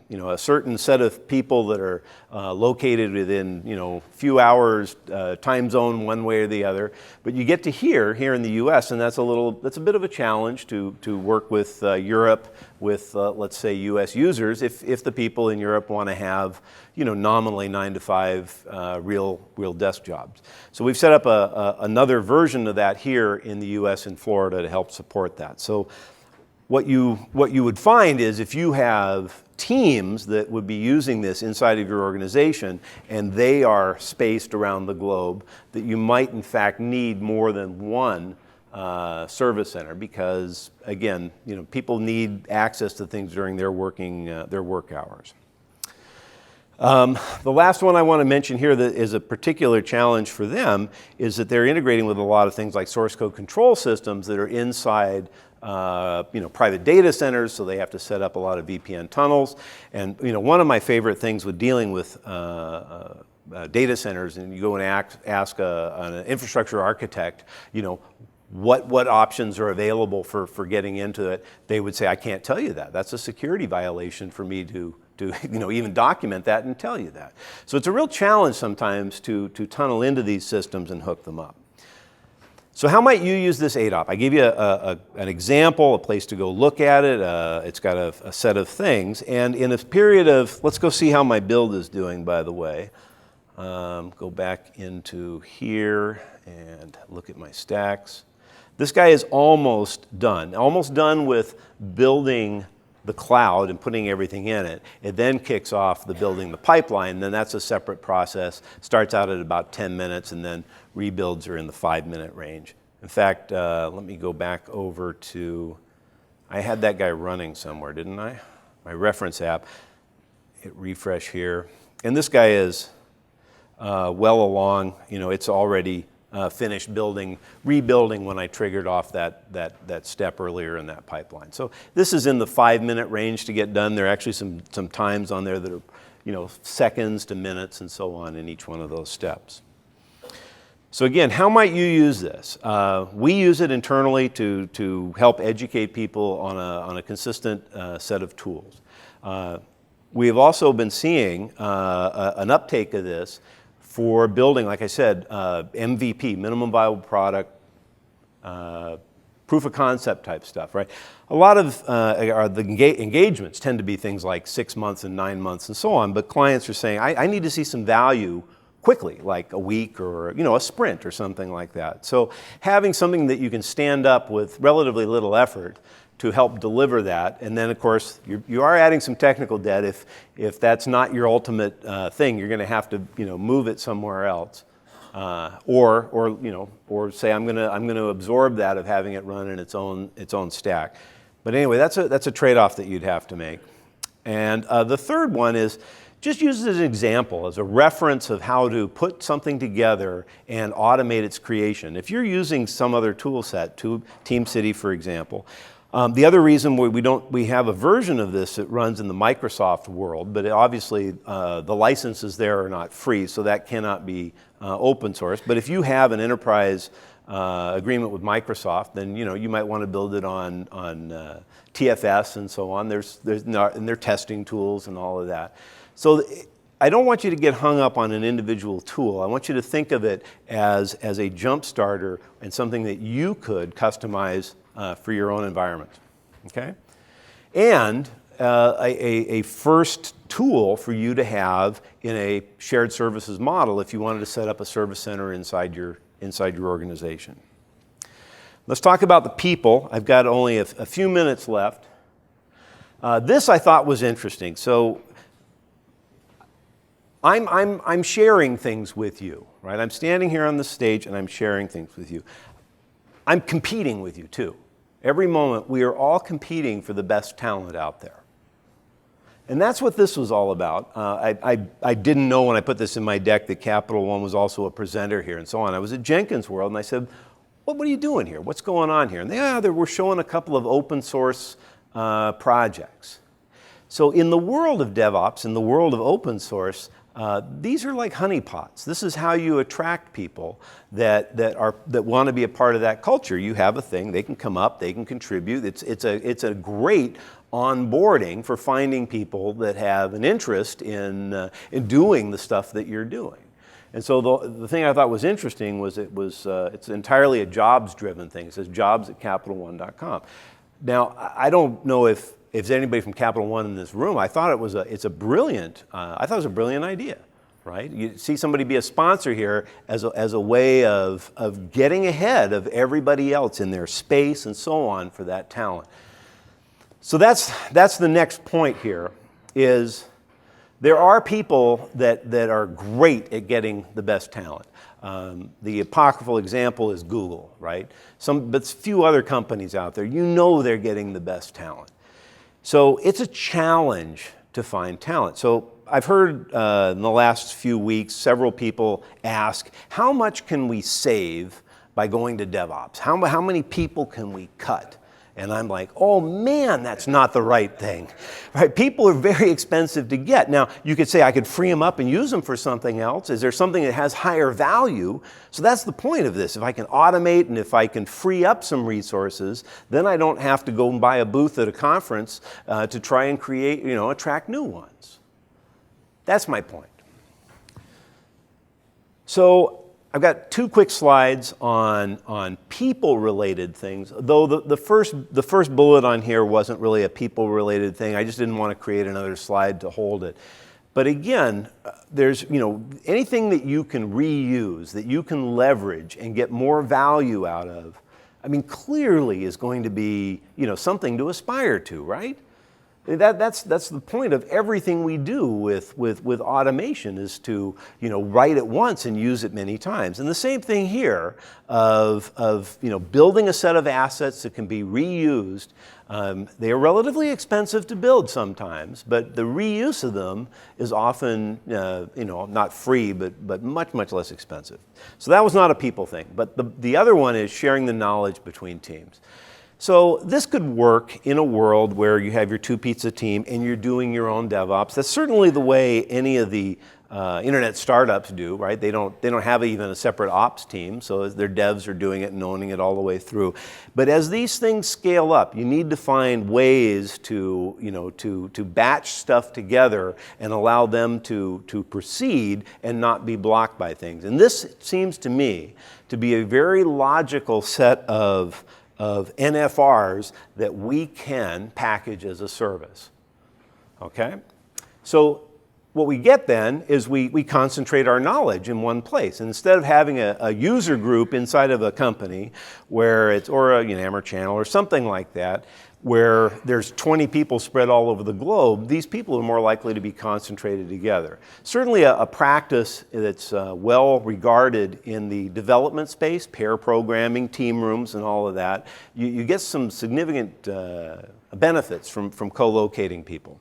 you know, a certain set of people that are located within, you know, few hours time zone one way or the other. But you get to here in the US, and that's a bit of a challenge to work with Europe with let's say US users if the people in Europe want to have, you know, nominally 9 to 5 real desk jobs. So we've set up another version of that here in the US and Florida to help support that. So what you would find is if you have teams that would be using this inside of your organization and they are spaced around the globe, that you might in fact need more than one service center, because again, you know, people need access to things during their work hours. The last one I want to mention here that is a particular challenge for them is that they're integrating with a lot of things like source code control systems that are inside you know, private data centers, so they have to set up a lot of VPN tunnels. And you know, one of my favorite things with dealing with data centers, and you go and ask an infrastructure architect, you know, what options are available for getting into it, they would say, I can't tell you that. That's a security violation for me to even document that and tell you that. So it's a real challenge sometimes to tunnel into these systems and hook them up. So how might you use this ADOP? I gave you an example, a place to go look at it. It's got a set of things. And in a period of, let's go see how my build is doing, by the way. Go back into here and look at my stacks. This guy is almost done with building the cloud and putting everything in it. It then kicks off the building the pipeline. Then that's a separate process. Starts out at about 10 minutes and then rebuilds are in the 5-minute range. In fact, let me go back over to, I had that guy running somewhere, didn't I? My reference app. Hit refresh here. And this guy is well along. It's already finished rebuilding when I triggered off that step earlier in that pipeline. So this is in the 5-minute range to get done. There are actually some times on there that are, seconds to minutes and so on in each one of those steps. So again, how might you use this? We use it internally to help educate people on a consistent set of tools. We have also been seeing an uptake of this for building, like I said, MVP, minimum viable product, proof of concept type stuff, right? A lot of the engagements tend to be things like 6 months and 9 months and so on, but clients are saying, I need to see some value quickly, like a week or a sprint or something like that. So having something that you can stand up with relatively little effort to help deliver that, and then of course you are adding some technical debt if that's not your ultimate thing. You're going to have to move it somewhere else, or say I'm going to absorb that of having it run in its own stack. But anyway, that's a trade-off that you'd have to make. And the third one is just use it as an example, as a reference of how to put something together and automate its creation. If you're using some other tool set, TeamCity for example. The other reason we have a version of this that runs in the Microsoft world, but obviously the licenses there are not free, so that cannot be open source. But if you have an enterprise agreement with Microsoft, then you might want to build it on TFS and so on. And their testing tools and all of that. So I don't want you to get hung up on an individual tool. I want you to think of it as a jump starter and something that you could customize for your own environment, okay? And a first tool for you to have in a shared services model if you wanted to set up a service center inside your organization. Let's talk about the people. I've got only a few minutes left. This I thought was interesting. So I'm sharing things with you, right? I'm standing here on the stage and I'm sharing things with you. I'm competing with you too. Every moment, we are all competing for the best talent out there. And that's what this was all about. I didn't know when I put this in my deck that Capital One was also a presenter here and so on. I was at Jenkins World and I said, what are you doing here? What's going on here? And they were showing a couple of open source projects. So in the world of DevOps, in the world of open source, these are like honeypots. This is how you attract people that want to be a part of that culture. You have a thing, they can come up, they can contribute. It's a great onboarding for finding people that have an interest in doing the stuff that you're doing. And so the thing I thought was interesting was it's entirely a jobs-driven thing. It says jobs@capitalone.com. Now I don't know if there's anybody from Capital One in this room. I thought it was a brilliant idea, right? You see somebody be a sponsor here as a way of getting ahead of everybody else in their space and so on for that talent. So that's the next point here is there are people that are great at getting the best talent. The apocryphal example is Google, right? But few other companies out there, they're getting the best talent. So it's a challenge to find talent. So I've heard in the last few weeks, several people ask, how much can we save by going to DevOps? How many people can we cut? And I'm like, oh man, that's not the right thing, right? People are very expensive to get. Now, you could say I could free them up and use them for something else. Is there something that has higher value? So that's the point of this. If I can automate and if I can free up some resources, then I don't have to go and buy a booth at a conference to try and create, attract new ones. That's my point. So I've got 2 quick slides on people-related things, though the first bullet on here wasn't really a people-related thing. I just didn't want to create another slide to hold it. But again, there's, anything that you can reuse, that you can leverage and get more value out of, clearly is going to be, something to aspire to, right? That's the point of everything we do with automation is to write it once and use it many times. And the same thing here of building a set of assets that can be reused. They are relatively expensive to build sometimes, but the reuse of them is often not free, but much less expensive. So that was not a people thing. But the other one is sharing the knowledge between teams. So this could work in a world where you have your 2-pizza team and you're doing your own DevOps. That's certainly the way any of the internet startups do, right? They don't have even a separate ops team, so their devs are doing it and owning it all the way through. But as these things scale up, you need to find ways to batch stuff together and allow them to proceed and not be blocked by things. And this seems to me to be a very logical set of NFRs that we can package as a service, okay? So what we get then is we concentrate our knowledge in one place. And instead of having a user group inside of a company where it's, or a Yammer channel or something like that, where there's 20 people spread all over the globe, these people are more likely to be concentrated together. Certainly a practice that's well regarded in the development space, pair programming, team rooms, and all of that. You get some significant benefits from co-locating people.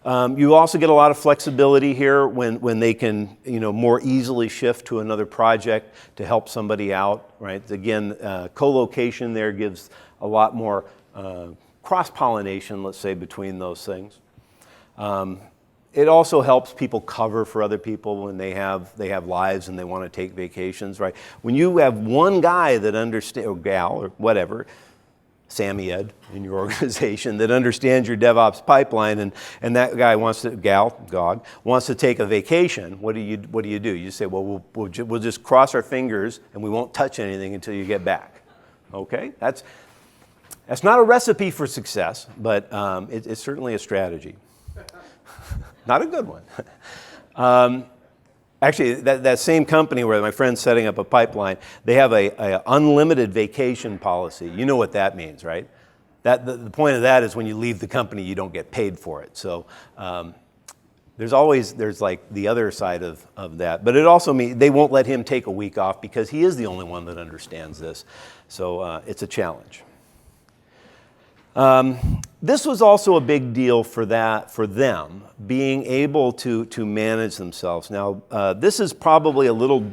You also get a lot of flexibility here when they can more easily shift to another project to help somebody out, right? Again, co-location there gives a lot more cross-pollination, let's say, between those things. It also helps people cover for other people when they have lives and they want to take vacations, right? When you have one guy that understands, or gal, or whatever, Sammy Ed in your organization that understands your DevOps pipeline, and that guy wants to, God, wants to take a vacation, what do you do? You say, well, we'll just cross our fingers and we won't touch anything until you get back. Okay? That's not a recipe for success, but it's certainly a strategy. Not a good one. Actually, that same company where my friend's setting up a pipeline, they have a unlimited vacation policy. You know what that means, right? The point of that is when you leave the company, you don't get paid for it. So there's like the other side of that. But it also means they won't let him take a week off because he is the only one that understands this. So it's a challenge. This was also a big deal for them, being able to manage themselves. Now, this is probably a little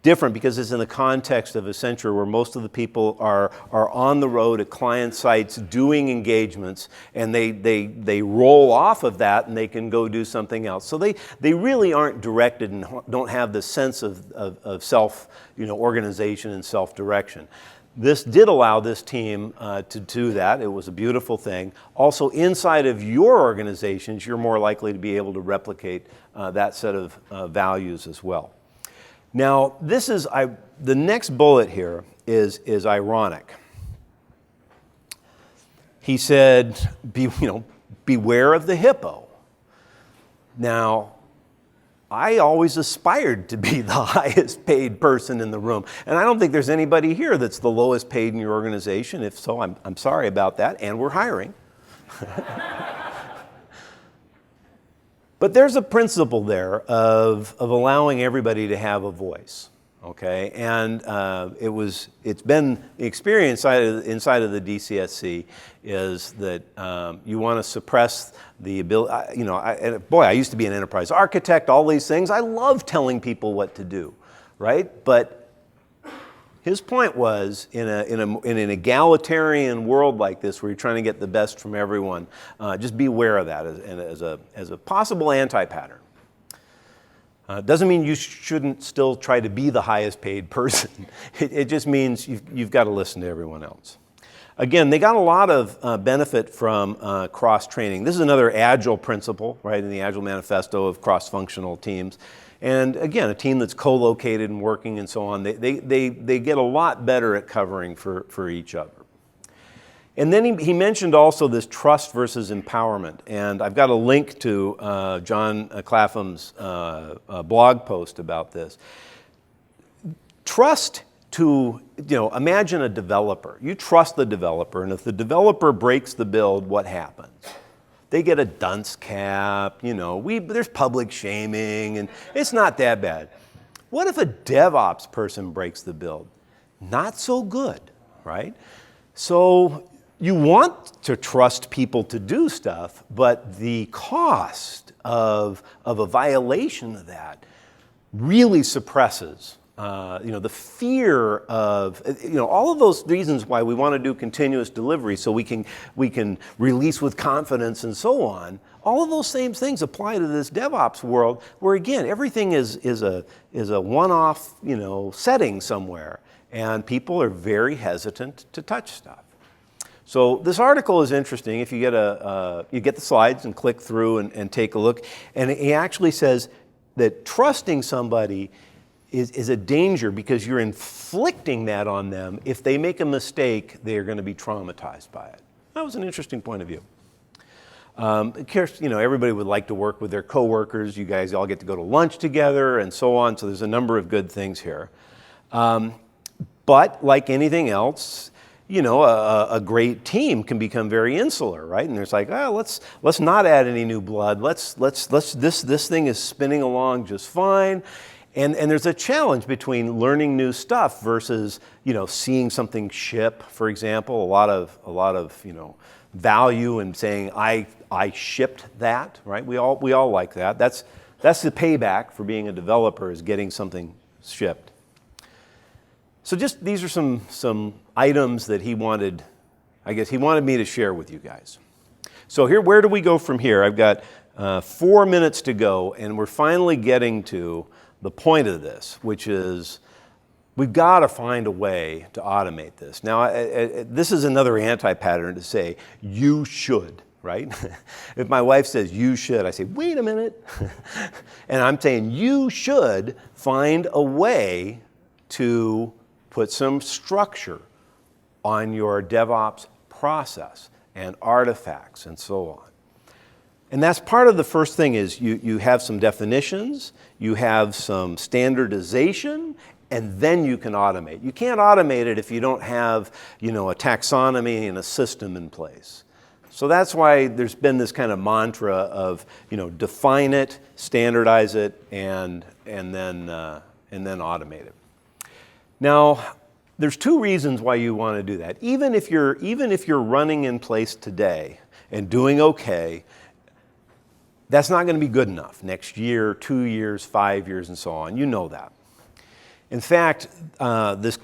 different because it's in the context of Accenture where most of the people are on the road at client sites doing engagements, and they roll off of that and they can go do something else. So they really aren't directed and don't have the sense of self, organization and self-direction. This did allow this team to do that. It was a beautiful thing. Also, inside of your organizations, you're more likely to be able to replicate that set of values as well. Now, this is the next bullet here is ironic. He said, beware of the hippo. Now, I always aspired to be the highest paid person in the room. And I don't think there's anybody here that's the lowest paid in your organization. If so, I'm sorry about that, and we're hiring. But there's a principle there of allowing everybody to have a voice, okay? And it's been the experience inside of the DCSC is that you want to suppress the ability, I used to be an enterprise architect, all these things. I love telling people what to do, right? But His point was, in an egalitarian world like this, where you're trying to get the best from everyone, just be aware of that as a possible anti-pattern. Doesn't mean you shouldn't still try to be the highest paid person. It just means you've got to listen to everyone else. Again, they got a lot of benefit from cross-training. This is another Agile principle, right, in the Agile Manifesto of cross-functional teams. And again, a team that's co-located and working and so on, they get a lot better at covering for each other. And then he mentioned also this trust versus empowerment. And I've got a link to John Clapham's blog post about this. Trust to, imagine a developer. You trust the developer, and if the developer breaks the build, what happens? They get a dunce cap, there's public shaming, and it's not that bad. What if a DevOps person breaks the build? Not so good, right? So you want to trust people to do stuff, but the cost of a violation of that really suppresses the fear of, all of those reasons why we want to do continuous delivery so we can release with confidence and so on. All of those same things apply to this DevOps world where, again, everything is a one-off, setting somewhere, and people are very hesitant to touch stuff. So this article is interesting. If you get the slides and click through and take a look, and he actually says that trusting somebody is a danger because you're inflicting that on them. If they make a mistake, they are going to be traumatized by it. That was an interesting point of view. Of course, everybody would like to work with their coworkers. You guys all get to go to lunch together and so on. So there's a number of good things here. But like anything else, a great team can become very insular, right? And it's like, let's not add any new blood. This thing is spinning along just fine. And there's a challenge between learning new stuff versus, seeing something ship, for example, a lot of value in saying I shipped that, right? We all like that. That's the payback for being a developer, is getting something shipped. So just these are some items that he wanted me to share with you guys. So here, where do we go from here? I've got 4 minutes to go, and we're finally getting to the point of this, which is we've got to find a way to automate this. Now, this is another anti-pattern to say, you should, right? If my wife says, you should, I say, wait a minute. And I'm saying, you should find a way to put some structure on your DevOps process and artifacts and so on. And that's part of the first thing is you have some definitions, you have some standardization, and then you can automate. You can't automate it if you don't have, a taxonomy and a system in place. So that's why there's been this kind of mantra of, define it, standardize it, and then automate it. Now, there's two reasons why you want to do that. Even if you're running in place today and doing okay, that's not going to be good enough next year, 2 years, 5 years, and so on. You know that. In fact, this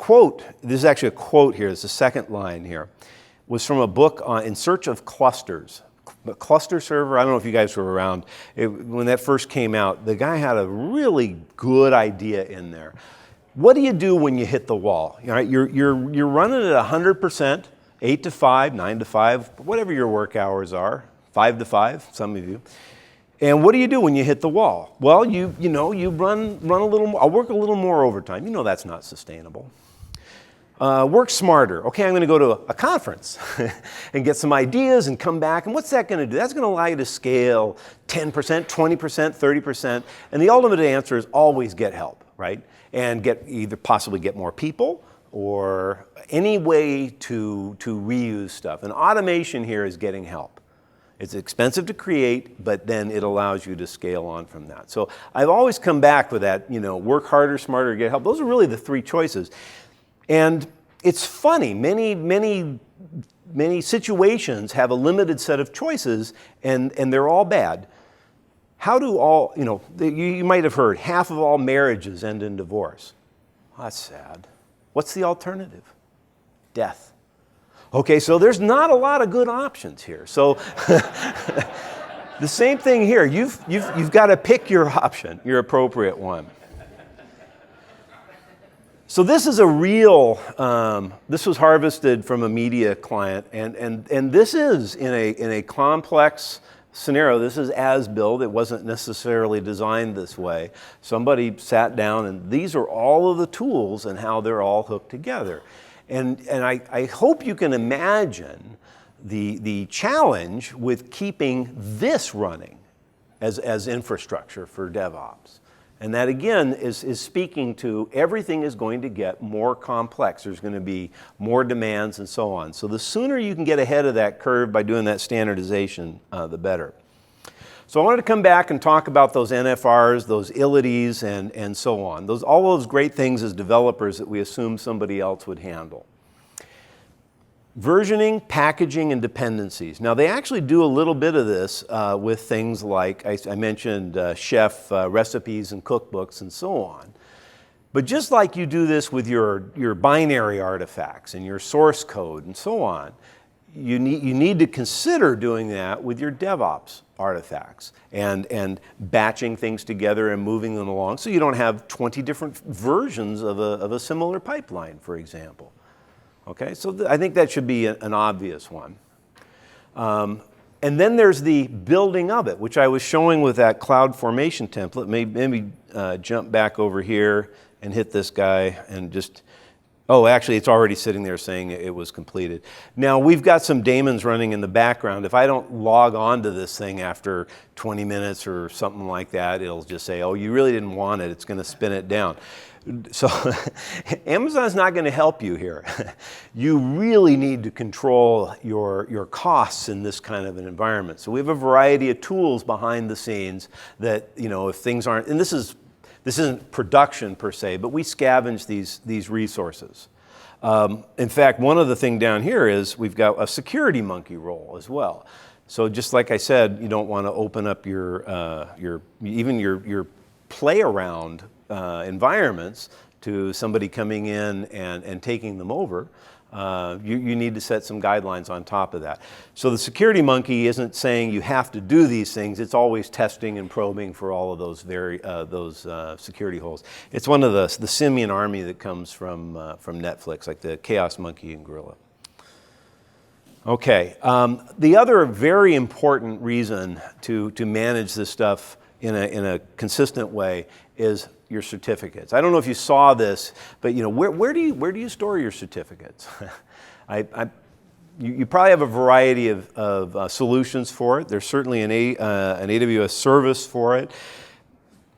is actually a quote here, it's the second line here, was from a book In Search of Clusters. The cluster server, I don't know if you guys were around. When that first came out, the guy had a really good idea in there. What do you do when you hit the wall? You're running at 100%, 8 to 5, 9 to 5, whatever your work hours are, 5 to 5, some of you. And what do you do when you hit the wall? Well, you run a little more. I'll work a little more overtime. That's not sustainable. Work smarter. Okay, I'm going to go to a conference and get some ideas and come back. And what's that going to do? That's going to allow you to scale 10%, 20%, 30%. And the ultimate answer is always get help, right? And possibly get more people or any way to reuse stuff. And automation here is getting help. It's expensive to create, but then it allows you to scale on from that. So I've always come back with that, work harder, smarter, get help. Those are really the three choices. And it's funny, many situations have a limited set of choices and they're all bad. How do you might have heard, half of all marriages end in divorce. That's sad. What's the alternative? Death. Okay, so there's not a lot of good options here. So the same thing here. You've got to pick your option, your appropriate one. So this is a real, this was harvested from a media client, and this is in a complex scenario. This is as-built. It wasn't necessarily designed this way. Somebody sat down, and these are all of the tools and how they're all hooked together. And I hope you can imagine the challenge with keeping this running as infrastructure for DevOps. And that, again, is speaking to everything is going to get more complex. There's going to be more demands and so on. So the sooner you can get ahead of that curve by doing that standardization, the better. So I wanted to come back and talk about those NFRs, those ilities, and so on. All those great things as developers that we assume somebody else would handle. Versioning, packaging, and dependencies. Now, they actually do a little bit of this with things like, I mentioned chef recipes and cookbooks and so on. But just like you do this with your binary artifacts and your source code and so on, you need to consider doing that with your DevOps artifacts and batching things together and moving them along so you don't have 20 different versions of a similar pipeline, for example. Okay, so I think that should be an obvious one. And then there's the building of it, which I was showing with that cloud formation template. Maybe jump back over here and hit this guy and just, oh, actually it's already sitting there saying it was completed. Now we've got some daemons running in the background. If I don't log on to this thing after 20 minutes or something like that, it'll just say, oh, you really didn't want it. It's going to spin it down. So Amazon's not going to help you here. You really need to control your costs in this kind of an environment. So we have a variety of tools behind the scenes that, if things aren't, and this isn't production per se, but we scavenge these resources. In fact, one other thing down here is we've got a security monkey role as well. So just like I said, you don't want to open up your play around environments to somebody coming in and taking them over. You need to set some guidelines on top of that. So the security monkey isn't saying you have to do these things. It's always testing and probing for all of those security holes. It's one of the simian army that comes from Netflix, like the chaos monkey and gorilla. Okay, the other very important reason to manage this stuff in a consistent way is your certificates. I don't know if you saw this, but where do you store your certificates? You probably have a variety of solutions for it. There's certainly an AWS service for it.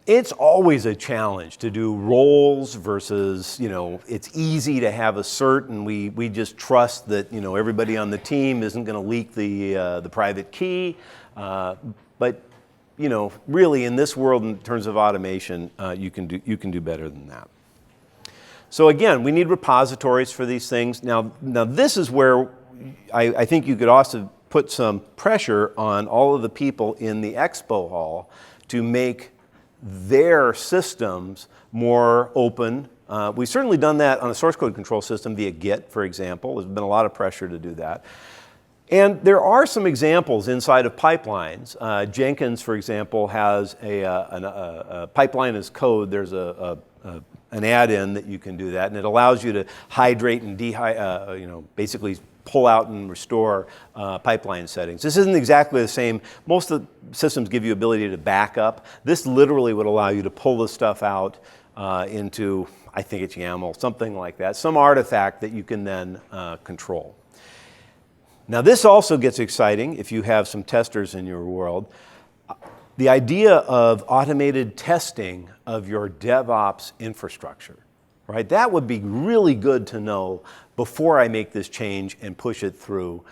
It's always a challenge to do roles versus, it's easy to have a cert and we just trust that, everybody on the team isn't going to leak the private key. But really in this world, in terms of automation, you can do better than that. So again, we need repositories for these things. Now this is where I think you could also put some pressure on all of the people in the expo hall to make their systems more open. We've certainly done that on a source code control system via Git, for example. There's been a lot of pressure to do that. And there are some examples inside of pipelines. Jenkins, for example, has a pipeline as code. There's an add-in that you can do that, and it allows you to hydrate and basically pull out and restore pipeline settings. This isn't exactly the same. Most of the systems give you ability to back up. This literally would allow you to pull the stuff out into, I think it's YAML, something like that, some artifact that you can then control. Now this also gets exciting if you have some testers in your world. The idea of automated testing of your DevOps infrastructure, right? That would be really good to know before I make this change and push it through,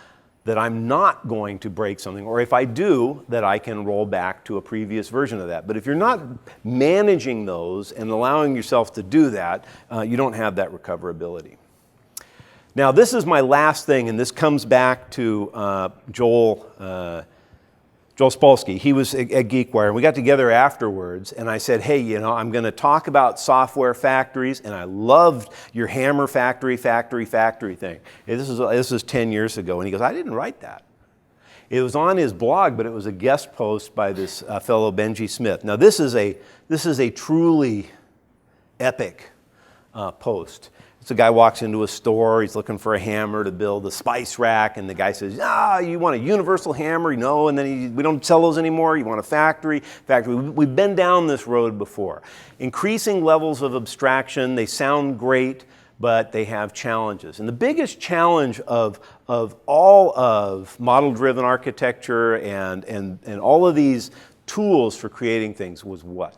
that I'm not going to break something, or if I do, that I can roll back to a previous version of that. But if you're not managing those and allowing yourself to do that, you don't have that recoverability. Now, this is my last thing, and this comes back to Joel Joel Spolsky, he was at GeekWire, and we got together afterwards, and I said, hey, you know, I'm going to talk about software factories, and I loved your hammer factory thing. This is 10 years ago, and he goes, I didn't write that. It was on his blog, but it was a guest post by this fellow Benji Smith. Now, this is a truly epic post. It's a guy walks into a store, he's looking for a hammer to build a spice rack, and the guy says, you want a universal hammer? No, and then we don't sell those anymore, you want a factory. We've been down this road before. Increasing levels of abstraction, they sound great, but they have challenges. And the biggest challenge of all of model-driven architecture and all of these tools for creating things was what?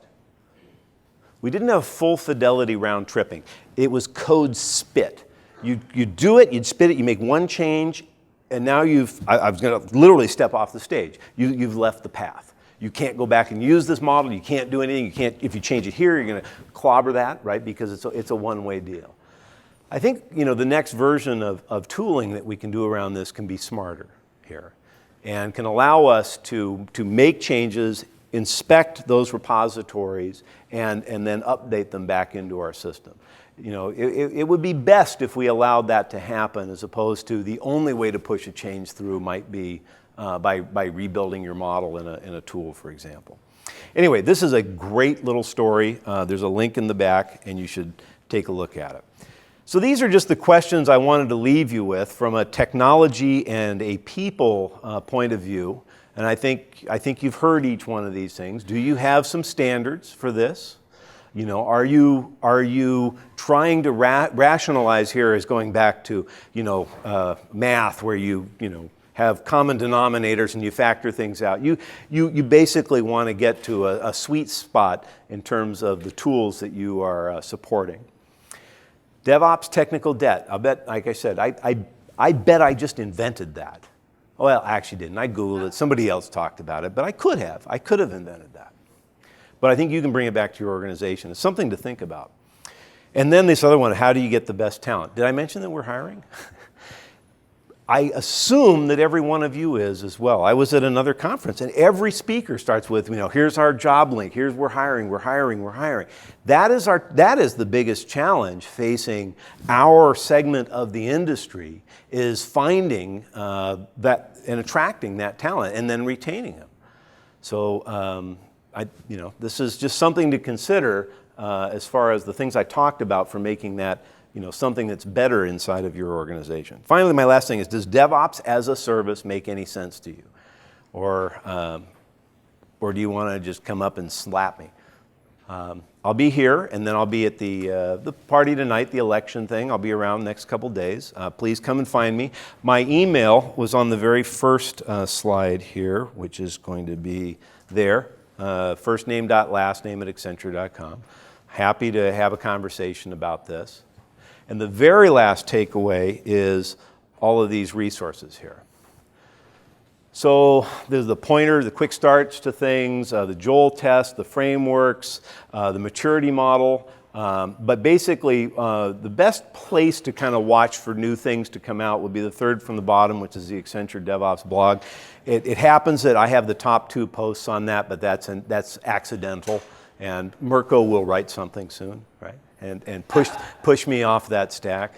We didn't have full fidelity round tripping. It was code spit. You do it, you'd spit it, you make one change, and now I was going to literally step off the stage. You've left the path. You can't go back and use this model, you can't do anything, if you change it here, you're going to clobber that, right? Because it's a one-way deal. I think, you know, the next version of tooling that we can do around this can be smarter here and can allow us to make changes, inspect those repositories, and then update them back into our system. You know, it would be best if we allowed that to happen, as opposed to the only way to push a change through might be by rebuilding your model in a tool, for example. Anyway, this is a great little story. There's a link in the back, and you should take a look at it. So these are just the questions I wanted to leave you with from a technology and a people point of view. And I think you've heard each one of these things. Do you have some standards for this? You know, are you trying to rationalize here as going back to, you know, math, where you have common denominators and you factor things out? You basically want to get to a sweet spot in terms of the tools that you are supporting. DevOps technical debt. I'll bet, like I said, I bet I just invented that. Well, I actually didn't. I Googled it. Somebody else talked about it, but I could have. I could have invented that. But I think you can bring it back to your organization. It's something to think about. And then this other one, how do you get the best talent? Did I mention that we're hiring? I assume that every one of you is as well. I was at another conference, and every speaker starts with, you know, here's our job link, here's we're hiring. That is the biggest challenge facing our segment of the industry, is finding that and attracting that talent and then retaining them. So, this is just something to consider as far as the things I talked about for making that, you know, something that's better inside of your organization. Finally, my last thing is, does DevOps as a service make any sense to you? Or do you want to just come up and slap me? I'll be here, and then I'll be at the party tonight, the election thing. I'll be around the next couple days. Please come and find me. My email was on the very first slide here, which is going to be there, firstname.lastname@accenture.com. Happy to have a conversation about this. And the very last takeaway is all of these resources here. So there's the pointer, the quick starts to things, the Joel test, the frameworks, the maturity model. But basically, the best place to kind of watch for new things to come out would be the third from the bottom, which is the Accenture DevOps blog. It happens that I have the top 2 posts on that, but that's accidental. And Mirko will write something soon, right? And push me off that stack.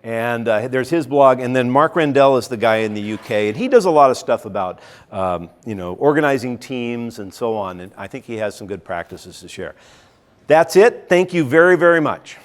And there's his blog, and then Mark Rendell is the guy in the UK, and he does a lot of stuff about organizing teams and so on, and I think he has some good practices to share. That's it. Thank you very, very much.